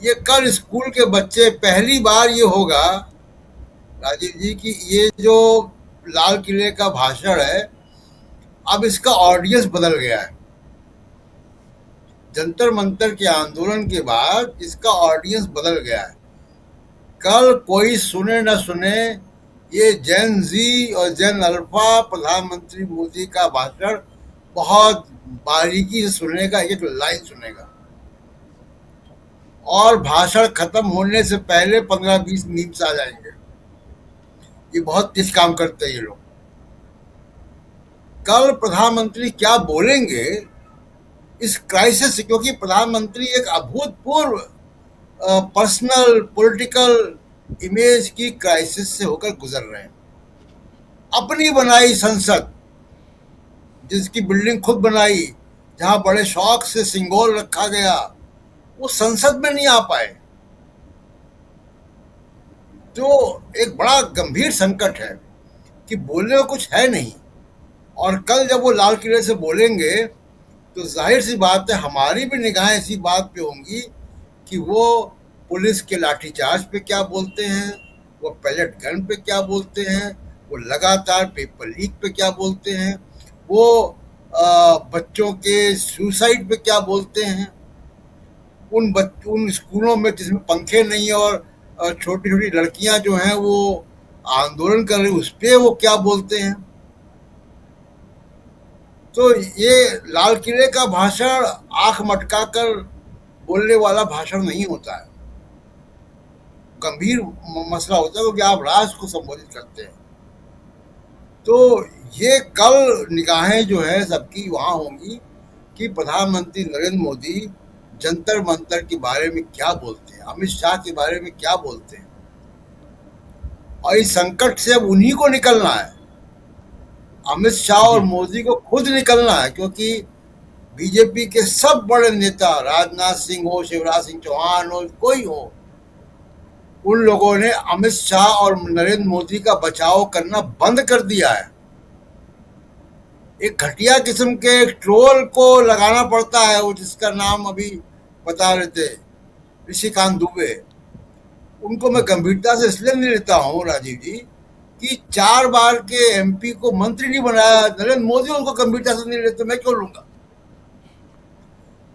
ये कल स्कूल के बच्चे, पहली बार ये होगा राजीव जी कि ये जो लाल किले का भाषण है, अब इसका ऑडियंस बदल गया है। जंतर मंतर के आंदोलन के बाद इसका ऑडियंस बदल गया है। कल कोई सुने न सुने, ये जेन जी और जेन अल्फा प्रधानमंत्री मोदी का भाषण बहुत बारीकी से सुनेगा, एक लाइन सुनेगा, और भाषण खत्म होने से पहले 15-20 मीम्स आ जाएंगे। ये बहुत तेज काम करते हैं ये लोग। कल प्रधानमंत्री क्या बोलेंगे इस क्राइसिस से, क्योंकि प्रधानमंत्री एक अभूतपूर्व पर्सनल पॉलिटिकल इमेज की क्राइसिस से होकर गुजर रहे हैं। अपनी बनाई संसद, जिसकी बिल्डिंग खुद बनाई, जहां बड़े शौक से सिंगोल रखा गया, वो संसद में नहीं आ पाए। तो एक बड़ा गंभीर संकट है कि बोलने को कुछ है नहीं। और कल जब वो लाल किले से बोलेंगे तो जाहिर सी बात है हमारी भी निगाहें इसी बात पे होंगी कि वो पुलिस के लाठीचार्ज पे क्या बोलते हैं, वो पैलेट गन पे क्या बोलते हैं, वो लगातार पेपर लीक पे क्या बोलते हैं, वो बच्चों के सुसाइड पे क्या बोलते हैं, उन स्कूलों में जिसमें पंखे नहीं और छोटी छोटी लड़कियां जो हैं वो आंदोलन कर रही, उस पे वो क्या बोलते हैं। तो ये लाल किले का भाषण आंख मटका कर बोलने वाला भाषण नहीं होता है, गंभीर मसला होता है, क्योंकि आप राष्ट्र को संबोधित करते हैं। तो ये कल निगाहें जो है सबकी वहां होंगी कि प्रधानमंत्री नरेंद्र मोदी जंतर मंतर के बारे में क्या बोलते हैं, अमित शाह के बारे में क्या बोलते हैं। और इस संकट से अब उन्हीं को निकलना है। अमित शाह और मोदी को खुद निकलना है, क्योंकि बीजेपी के सब बड़े नेता, राजनाथ सिंह हो, शिवराज सिंह चौहान हो, कोई हो, उन लोगों ने अमित शाह और नरेंद्र मोदी का बचाव करना बंद कर दिया है। एक घटिया किस्म के एक ट्रोल को लगाना पड़ता है, वो जिसका नाम अभी बता रहे थे, ऋषिकांत दुबे। उनको मैं गंभीरता से इसलिए नहीं लेता हूँ राजीव जी कि 4 बार के एमपी को मंत्री नहीं बनाया नरेंद्र मोदी, उनको गंभीरता से नहीं लेते, मैं क्यों लूंगा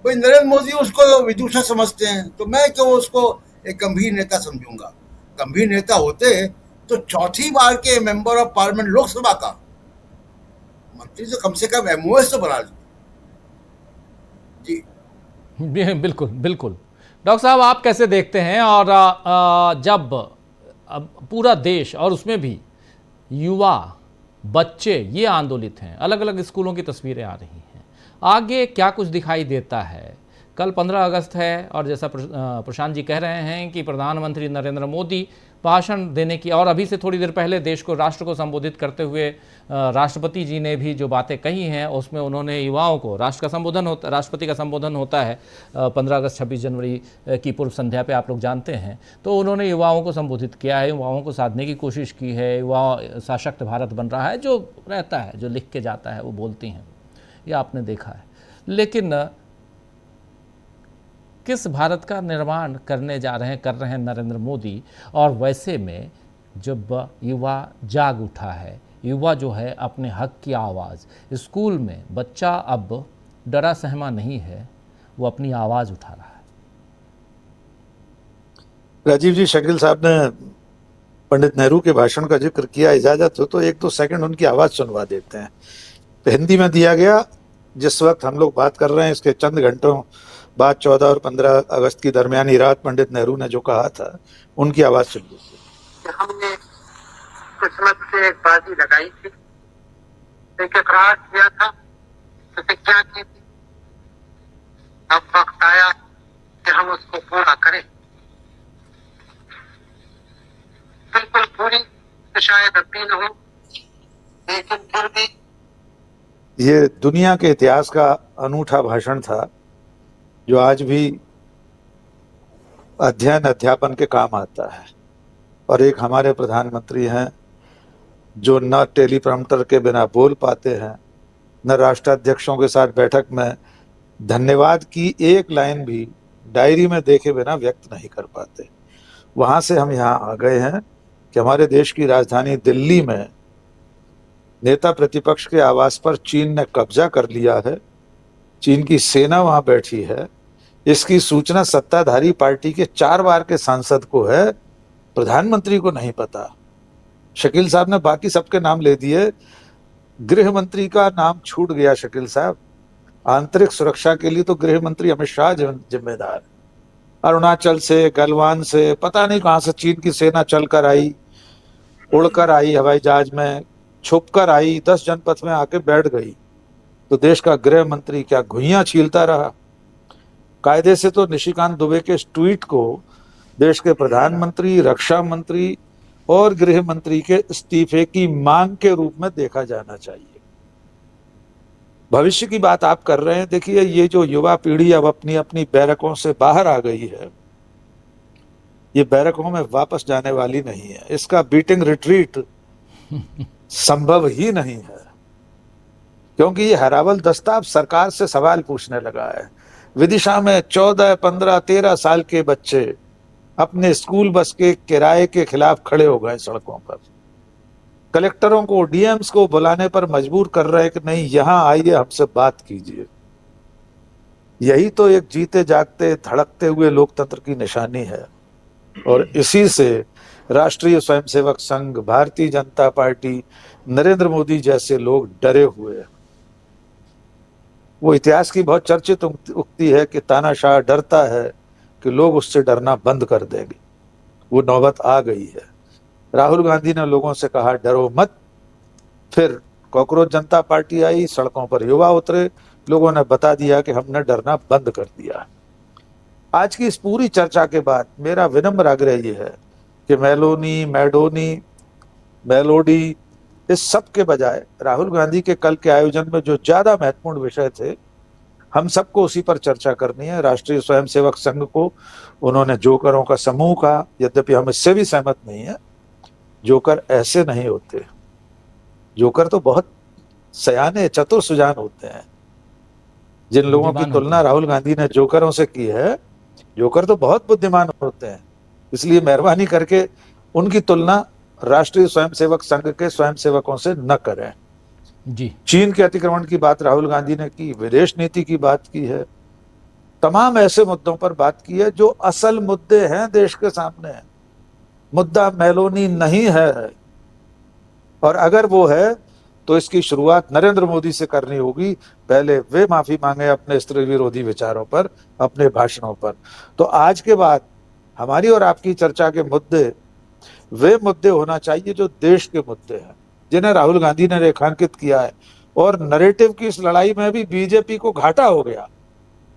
भाई? नरेंद्र मोदी उसको विदूषक समझते हैं, तो मैं क्यों उसको एक गंभीर नेता समझूंगा? गंभीर नेता होते तो 4थी बार के मेंबर ऑफ पार्लियामेंट लोकसभा का मंत्री तो कम से कम एमओएस तो बना ली। जी बिल्कुल बिल्कुल। डॉक्टर साहब, आप कैसे देखते हैं? और जब पूरा देश और उसमें भी युवा बच्चे ये आंदोलित हैं, अलग अलग स्कूलों की तस्वीरें आ रही हैं, आगे क्या कुछ दिखाई देता है? कल 15 अगस्त है और जैसा प्रशांत जी कह रहे हैं कि प्रधानमंत्री नरेंद्र मोदी भाषण देने की, और अभी से थोड़ी देर पहले देश को, राष्ट्र को संबोधित करते हुए राष्ट्रपति जी ने भी जो बातें कही हैं उसमें उन्होंने युवाओं को, राष्ट्रपति का संबोधन होता है 15 अगस्त 26 जनवरी की पूर्व संध्या पे, आप लोग जानते हैं, तो उन्होंने युवाओं को संबोधित किया है, युवाओं को साधने की कोशिश की है। युवा सशक्त भारत बन रहा है, जो रहता है, जो लिख के जाता है वो बोलती हैं, ये आपने देखा है। लेकिन किस भारत का निर्माण कर रहे हैं नरेंद्र मोदी? और वैसे में जब युवा जाग उठा है, युवा जो है अपने हक की आवाज़, स्कूल में बच्चा अब डरा सहमा नहीं है, वो अपनी आवाज़ उठा रहा है। राजीव जी, शकील साहब ने पंडित नेहरू के भाषण का जिक्र किया, इजाजत हो तो 1-2 सेकंड उनकी आवाज़ सुनवा देते हैं। तो हिंदी में दिया गया, जिस वक्त हम लोग बात कर रहे हैं इसके चंद घंटों बाद 14 और 15 अगस्त की दरमियानी रात पंडित नेहरू ने जो कहा था, उनकी आवाज सुन लीजिए। हमने किस्मत से एक बाजी लगाई थी, एक इकरार किया था, प्रतिज्ञा की थी, अब वक्त आया कि हम उसको पूरा करें। बिल्कुल पूरी तो शायद अब भी न हो, लेकिन फिर भी ये दुनिया के इतिहास का अनूठा भाषण था, जो आज भी अध्ययन अध्यापन के काम आता है। और एक हमारे प्रधानमंत्री हैं जो न टेलीप्रॉम्प्टर के बिना बोल पाते हैं, न राष्ट्राध्यक्षों के साथ बैठक में धन्यवाद की एक लाइन भी डायरी में देखे बिना व्यक्त नहीं कर पाते। वहाँ से हम यहाँ आ गए हैं कि हमारे देश की राजधानी दिल्ली में नेता प्रतिपक्ष के आवास पर चीन ने कब्जा कर लिया है, चीन की सेना वहाँ बैठी है। इसकी सूचना सत्ताधारी पार्टी के 4 बार के सांसद को है, प्रधानमंत्री को नहीं पता। शकील साहब ने बाकी सबके नाम ले दिए, गृह मंत्री का नाम छूट गया। शकील साहब, आंतरिक सुरक्षा के लिए तो गृह मंत्री अमित शाह जिम्मेदार। अरुणाचल से, गलवान से, पता नहीं कहां से चीन की सेना चलकर आई, उड़कर आई, हवाई जहाज में छुपकर आई, 10 जनपथ में आके बैठ गई, तो देश का गृह मंत्री क्या घुइयां छीलता रहा? कायदे से तो निशिकांत दुबे के इस ट्वीट को देश के प्रधानमंत्री, रक्षा मंत्री और गृह मंत्री के इस्तीफे की मांग के रूप में देखा जाना चाहिए। भविष्य की बात आप कर रहे हैं, देखिए ये जो युवा पीढ़ी अब अपनी अपनी बैरकों से बाहर आ गई है, ये बैरकों में वापस जाने वाली नहीं है। इसका बीटिंग रिट्रीट संभव ही नहीं है, क्योंकि ये हरावल दस्ता अब सरकार से सवाल पूछने लगा है। विदिशा में 14, 15, 13 साल के बच्चे अपने स्कूल बस के किराए के खिलाफ खड़े हो गए सड़कों पर। कलेक्टरों को, डीएम्स को बुलाने पर मजबूर कर रहे हैं कि नहीं, यहां आइए, हमसे बात कीजिए। यही तो एक जीते जागते धड़कते हुए लोकतंत्र की निशानी है। और इसी से राष्ट्रीय स्वयंसेवक संघ, भारतीय जनता पार्टी, नरेंद्र मोदी जैसे लोग डरे हुए हैं। वो इतिहास की बहुत चर्चित उक्ति है कि तानाशाह डरता है कि लोग उससे डरना बंद कर देंगे। वो नौबत आ गई है। राहुल गांधी ने लोगों से कहा डरो मत, फिर कॉकरोच जनता पार्टी आई, सड़कों पर युवा उतरे, लोगों ने बता दिया कि हमने डरना बंद कर दिया। आज की इस पूरी चर्चा के बाद मेरा विनम्र आग्रह ये है कि मेलोडी इस सब के बजाय राहुल गांधी के कल के आयोजन में जो ज्यादा महत्वपूर्ण विषय थे, हम सबको उसी पर चर्चा करनी है। राष्ट्रीय स्वयंसेवक संघ को उन्होंने जोकरों का समूह कहा, यद्यपि हम इससे भी सहमत नहीं है। जोकर ऐसे नहीं होते, जोकर तो बहुत सयाने चतुर सुजान होते हैं। जिन लोगों की तुलना राहुल गांधी ने जोकरों से की है, जोकर तो बहुत बुद्धिमान होते हैं। इसलिए मेहरबानी करके उनकी तुलना राष्ट्रीय स्वयंसेवक संघ के स्वयंसेवकों से न करें। जी, चीन के अतिक्रमण की बात राहुल गांधी ने की, विदेश नीति की बात की है, तमाम ऐसे मुद्दों पर बात की है जो असल मुद्दे हैं देश के सामने। मुद्दा मेलोनी नहीं है, और अगर वो है तो इसकी शुरुआत नरेंद्र मोदी से करनी होगी। पहले वे माफी मांगे अपने स्त्री विरोधी विचारों पर, अपने भाषणों पर। तो आज के बाद हमारी और आपकी चर्चा के मुद्दे वे मुद्दे होना चाहिए जो देश के मुद्दे हैं, जिन्हें राहुल गांधी ने रेखांकित किया है। और नरेटिव की इस लड़ाई में भी बीजेपी को घाटा हो गया।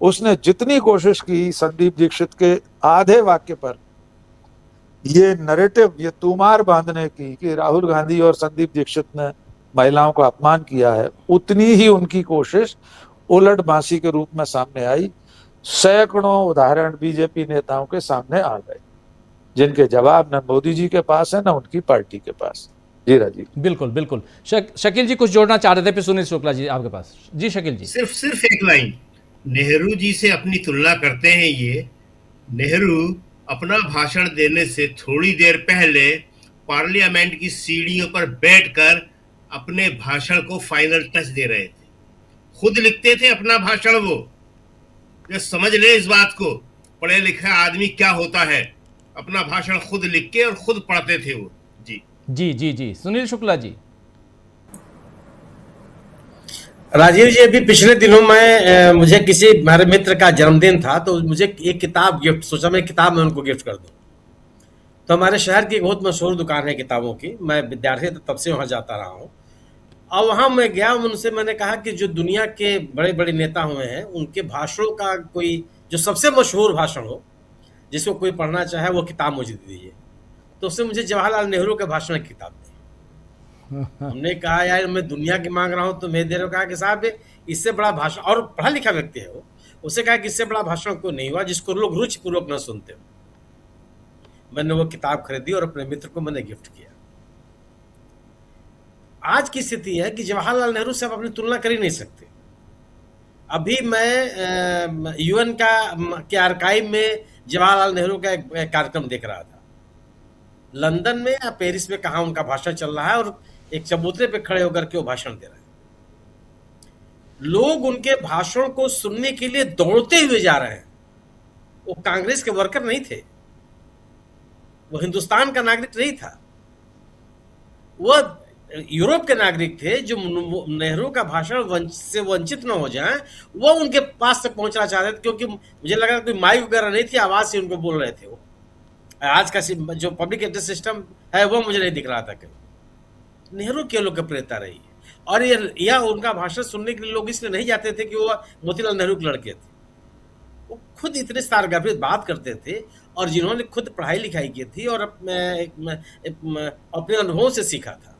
उसने जितनी कोशिश की संदीप दीक्षित के आधे वाक्य पर ये नरेटिव, ये तूमार बांधने की कि राहुल गांधी और संदीप दीक्षित ने महिलाओं का अपमान किया है, उतनी ही उनकी कोशिश उलट बांसी के रूप में सामने आई। सैकड़ों उदाहरण बीजेपी नेताओं के सामने आ गए, जिनके जवाब न मोदी जी के पास है न उनकी पार्टी के पास। जी राजीव। बिल्कुल बिल्कुल। शकील जी कुछ जोड़ना चाह रहे थे, फिर सुनील शुक्ला जी आपके पास। जी शकील जी। सिर्फ एक लाइन, नेहरू जी से अपनी तुलना करते हैं ये। नेहरू अपना भाषण देने से थोड़ी देर पहले पार्लियामेंट की सीढ़ियों पर बैठकर अपने भाषण को फाइनल टच दे रहे थे। खुद लिखते थे अपना भाषण। वो जो समझ ले इस बात को, पढ़े लिखा आदमी क्या होता है, अपना भाषण खुद लिख के और खुद पढ़ते थे वो। जी जी जी जी सुनील शुक्ला जी। राजीव जी, अभी पिछले दिनों में मुझे किसी हमारे मित्र का जन्मदिन था, तो मुझे एक किताब गिफ्ट, सोचा मैं किताब में उनको गिफ्ट कर दूं। तो हमारे शहर की एक बहुत मशहूर दुकान है किताबों की, मैं विद्यार्थी तब से वहाँ जाता रहा हूँ। और वहाँ मैं गया, उनसे मैंने कहा कि जो दुनिया के बड़े बड़े नेता हुए हैं उनके भाषणों का कोई जो सबसे मशहूर भाषण हो, जिसको कोई पढ़ना चाहे, वो किताब मुझे दे दीजिए। तो उसने मुझे जवाहरलाल नेहरू के भाषण की किताब दी। हमने कहा यार मैं दुनिया की मांग रहा हूँ तो मैं दे रहा हूँ। कहा कि साहब इससे बड़ा भाषण, और पढ़ा लिखा व्यक्ति है वो, उससे कहा कि इससे बड़ा भाषण कोई नहीं हुआ जिसको लोग रुचिपूर्वक न सुनते हो। मैंने वो किताब खरीदी और अपने मित्र को मैंने गिफ्ट किया। आज की स्थिति है कि जवाहरलाल नेहरू से आप अपनी तुलना कर ही नहीं सकते। अभी मैं यूएन के आर्काइव में जवाहरलाल नेहरू का एक कार्यक्रम देख रहा था, लंदन में या पेरिस में, कहाँ उनका भाषण चल रहा है, और एक चबूतरे पे खड़े होकर के वो भाषण दे रहे हैं। लोग उनके भाषण को सुनने के लिए दौड़ते हुए जा रहे हैं। वो कांग्रेस के वर्कर नहीं थे, वो हिंदुस्तान का नागरिक नहीं था, वह यूरोप के नागरिक थे जो नेहरू का भाषण से वंचित न हो जाएं, वो उनके पास से पहुंचना चाहते थे। क्योंकि मुझे लगा कोई माइक वगैरह नहीं थी, आवाज से उनको बोल रहे थे। वो आज का जो पब्लिक एड्रेस सिस्टम है वो मुझे नहीं दिख रहा था कहीं। नेहरू की लोकप्रियता रही है, और यह उनका भाषण सुनने के लिए लोग इसलिए नहीं जाते थे कि वो मोतीलाल नेहरू के लड़के थे। वो खुद इतने सारगर्भित बात करते थे, और जिन्होंने खुद पढ़ाई लिखाई की थी और अपने अनुभवों से सीखा था,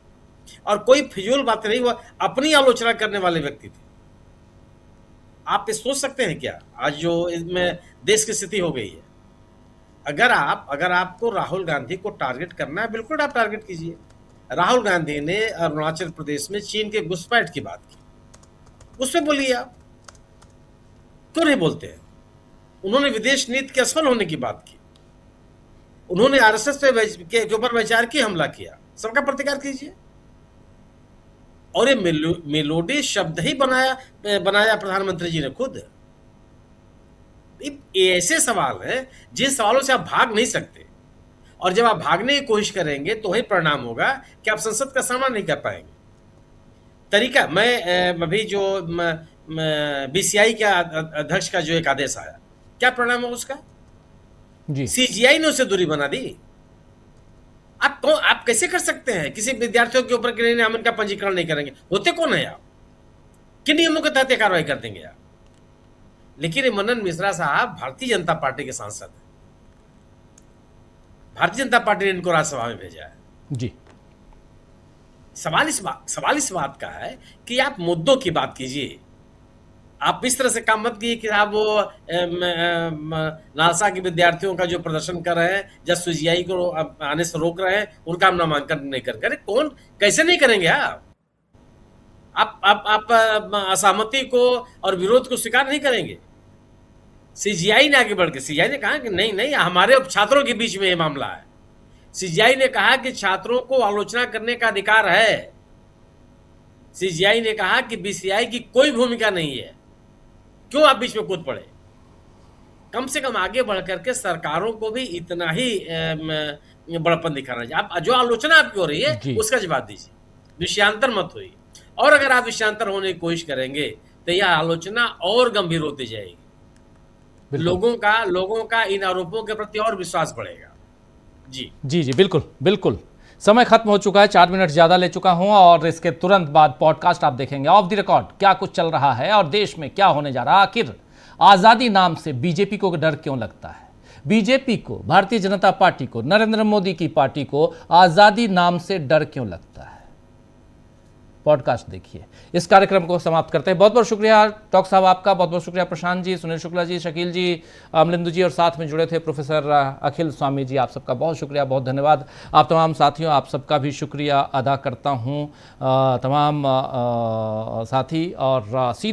और कोई फिजूल बातें नहीं, वो अपनी आलोचना करने वाले व्यक्ति थे। आप ये सोच सकते हैं क्या आज जो इसमें देश की स्थिति हो गई है? अगर आपको राहुल गांधी को टारगेट करना है, बिल्कुल आप टारगेट कीजिए। राहुल गांधी ने अरुणाचल प्रदेश में चीन के घुसपैठ की बात की, उस पर बोलिए आप, क्यों नहीं बोलते हैं? उन्होंने विदेश नीति के असफल होने की बात की, उन्होंने आरएसएस के ऊपर वैचारिक हमला किया, सबका प्रतिकार कीजिए। और ये मेलोडी शब्द ही बनाया प्रधानमंत्री जी ने खुद। ये ऐसे सवाल हैं जिन सवालों से आप भाग नहीं सकते, और जब आप भागने की कोशिश करेंगे तो वही परिणाम होगा कि आप संसद का सामना नहीं कर पाएंगे। तरीका, मैं अभी जो बीसीआई के अध्यक्ष का जो एक आदेश आया, क्या परिणाम है उसका? जी, सीजीआई ने उससे दूरी बना दी। आप कैसे कर सकते हैं किसी विद्यार्थियों के ऊपर कि नहीं हम इनका पंजीकरण नहीं करेंगे? होते कौन है आप? किन नियमों के तहत कार्रवाई कर देंगे आप? लेकिन मनन मिश्रा साहब भारतीय जनता पार्टी के सांसद हैं, भारतीय जनता पार्टी ने इनको राज्यसभा में भेजा है। जी, सवाल इस बात का है कि आप मुद्दों की बात कीजिए। आप इस तरह से काम मत कीजिए कि आप वो नालसा के विद्यार्थियों का जो प्रदर्शन कर रहे हैं या सीजीआई को आने से रोक रहे हैं उनका हम नामांकन नहीं करेंगे। अरे कौन, कैसे नहीं करेंगे आप असहमति को और विरोध को स्वीकार नहीं करेंगे। सीजीआई ने आगे बढ़ के सीजीआई ने कहा कि नहीं हमारे छात्रों के बीच में ये मामला है। सीजीआई ने कहा कि छात्रों को आलोचना करने का अधिकार है। सीजीआई ने कहा कि बीसीआई की कोई भूमिका नहीं है, क्यों आप बीच में कूद पड़े। कम से कम आगे बढ़ करके सरकारों को भी इतना ही बड़प्पन दिखाना चाहिए। आप जो आलोचना आपकी हो रही है उसका जवाब दीजिए, विषयांतर मत होइए। और अगर आप विषयांतर होने की कोशिश करेंगे तो यह आलोचना और गंभीर होती जाएगी। लोगों का इन आरोपों के प्रति और विश्वास बढ़ेगा। जी बिल्कुल। समय खत्म हो चुका है, 4 मिनट ज्यादा ले चुका हूं और इसके तुरंत बाद पॉडकास्ट आप देखेंगे ऑफ द रिकॉर्ड, क्या कुछ चल रहा है और देश में क्या होने जा रहा है। आखिर आजादी नाम से बीजेपी को डर क्यों लगता है? बीजेपी को, भारतीय जनता पार्टी को, नरेंद्र मोदी की पार्टी को आजादी नाम से डर क्यों लगता है? पॉडकास्ट देखिए। इस कार्यक्रम को समाप्त करते हैं। बहुत बहुत शुक्रिया डॉक्टर साहब आपका, बहुत बहुत शुक्रिया प्रशांत जी, सुनील शुक्ला जी, शकील जी, अमलिंदु जी और साथ में जुड़े थे प्रोफेसर अखिल स्वामी जी। आप सबका बहुत शुक्रिया, बहुत धन्यवाद। आप तमाम साथियों, आप सबका भी शुक्रिया अदा करता हूँ। तमाम साथी और सीधे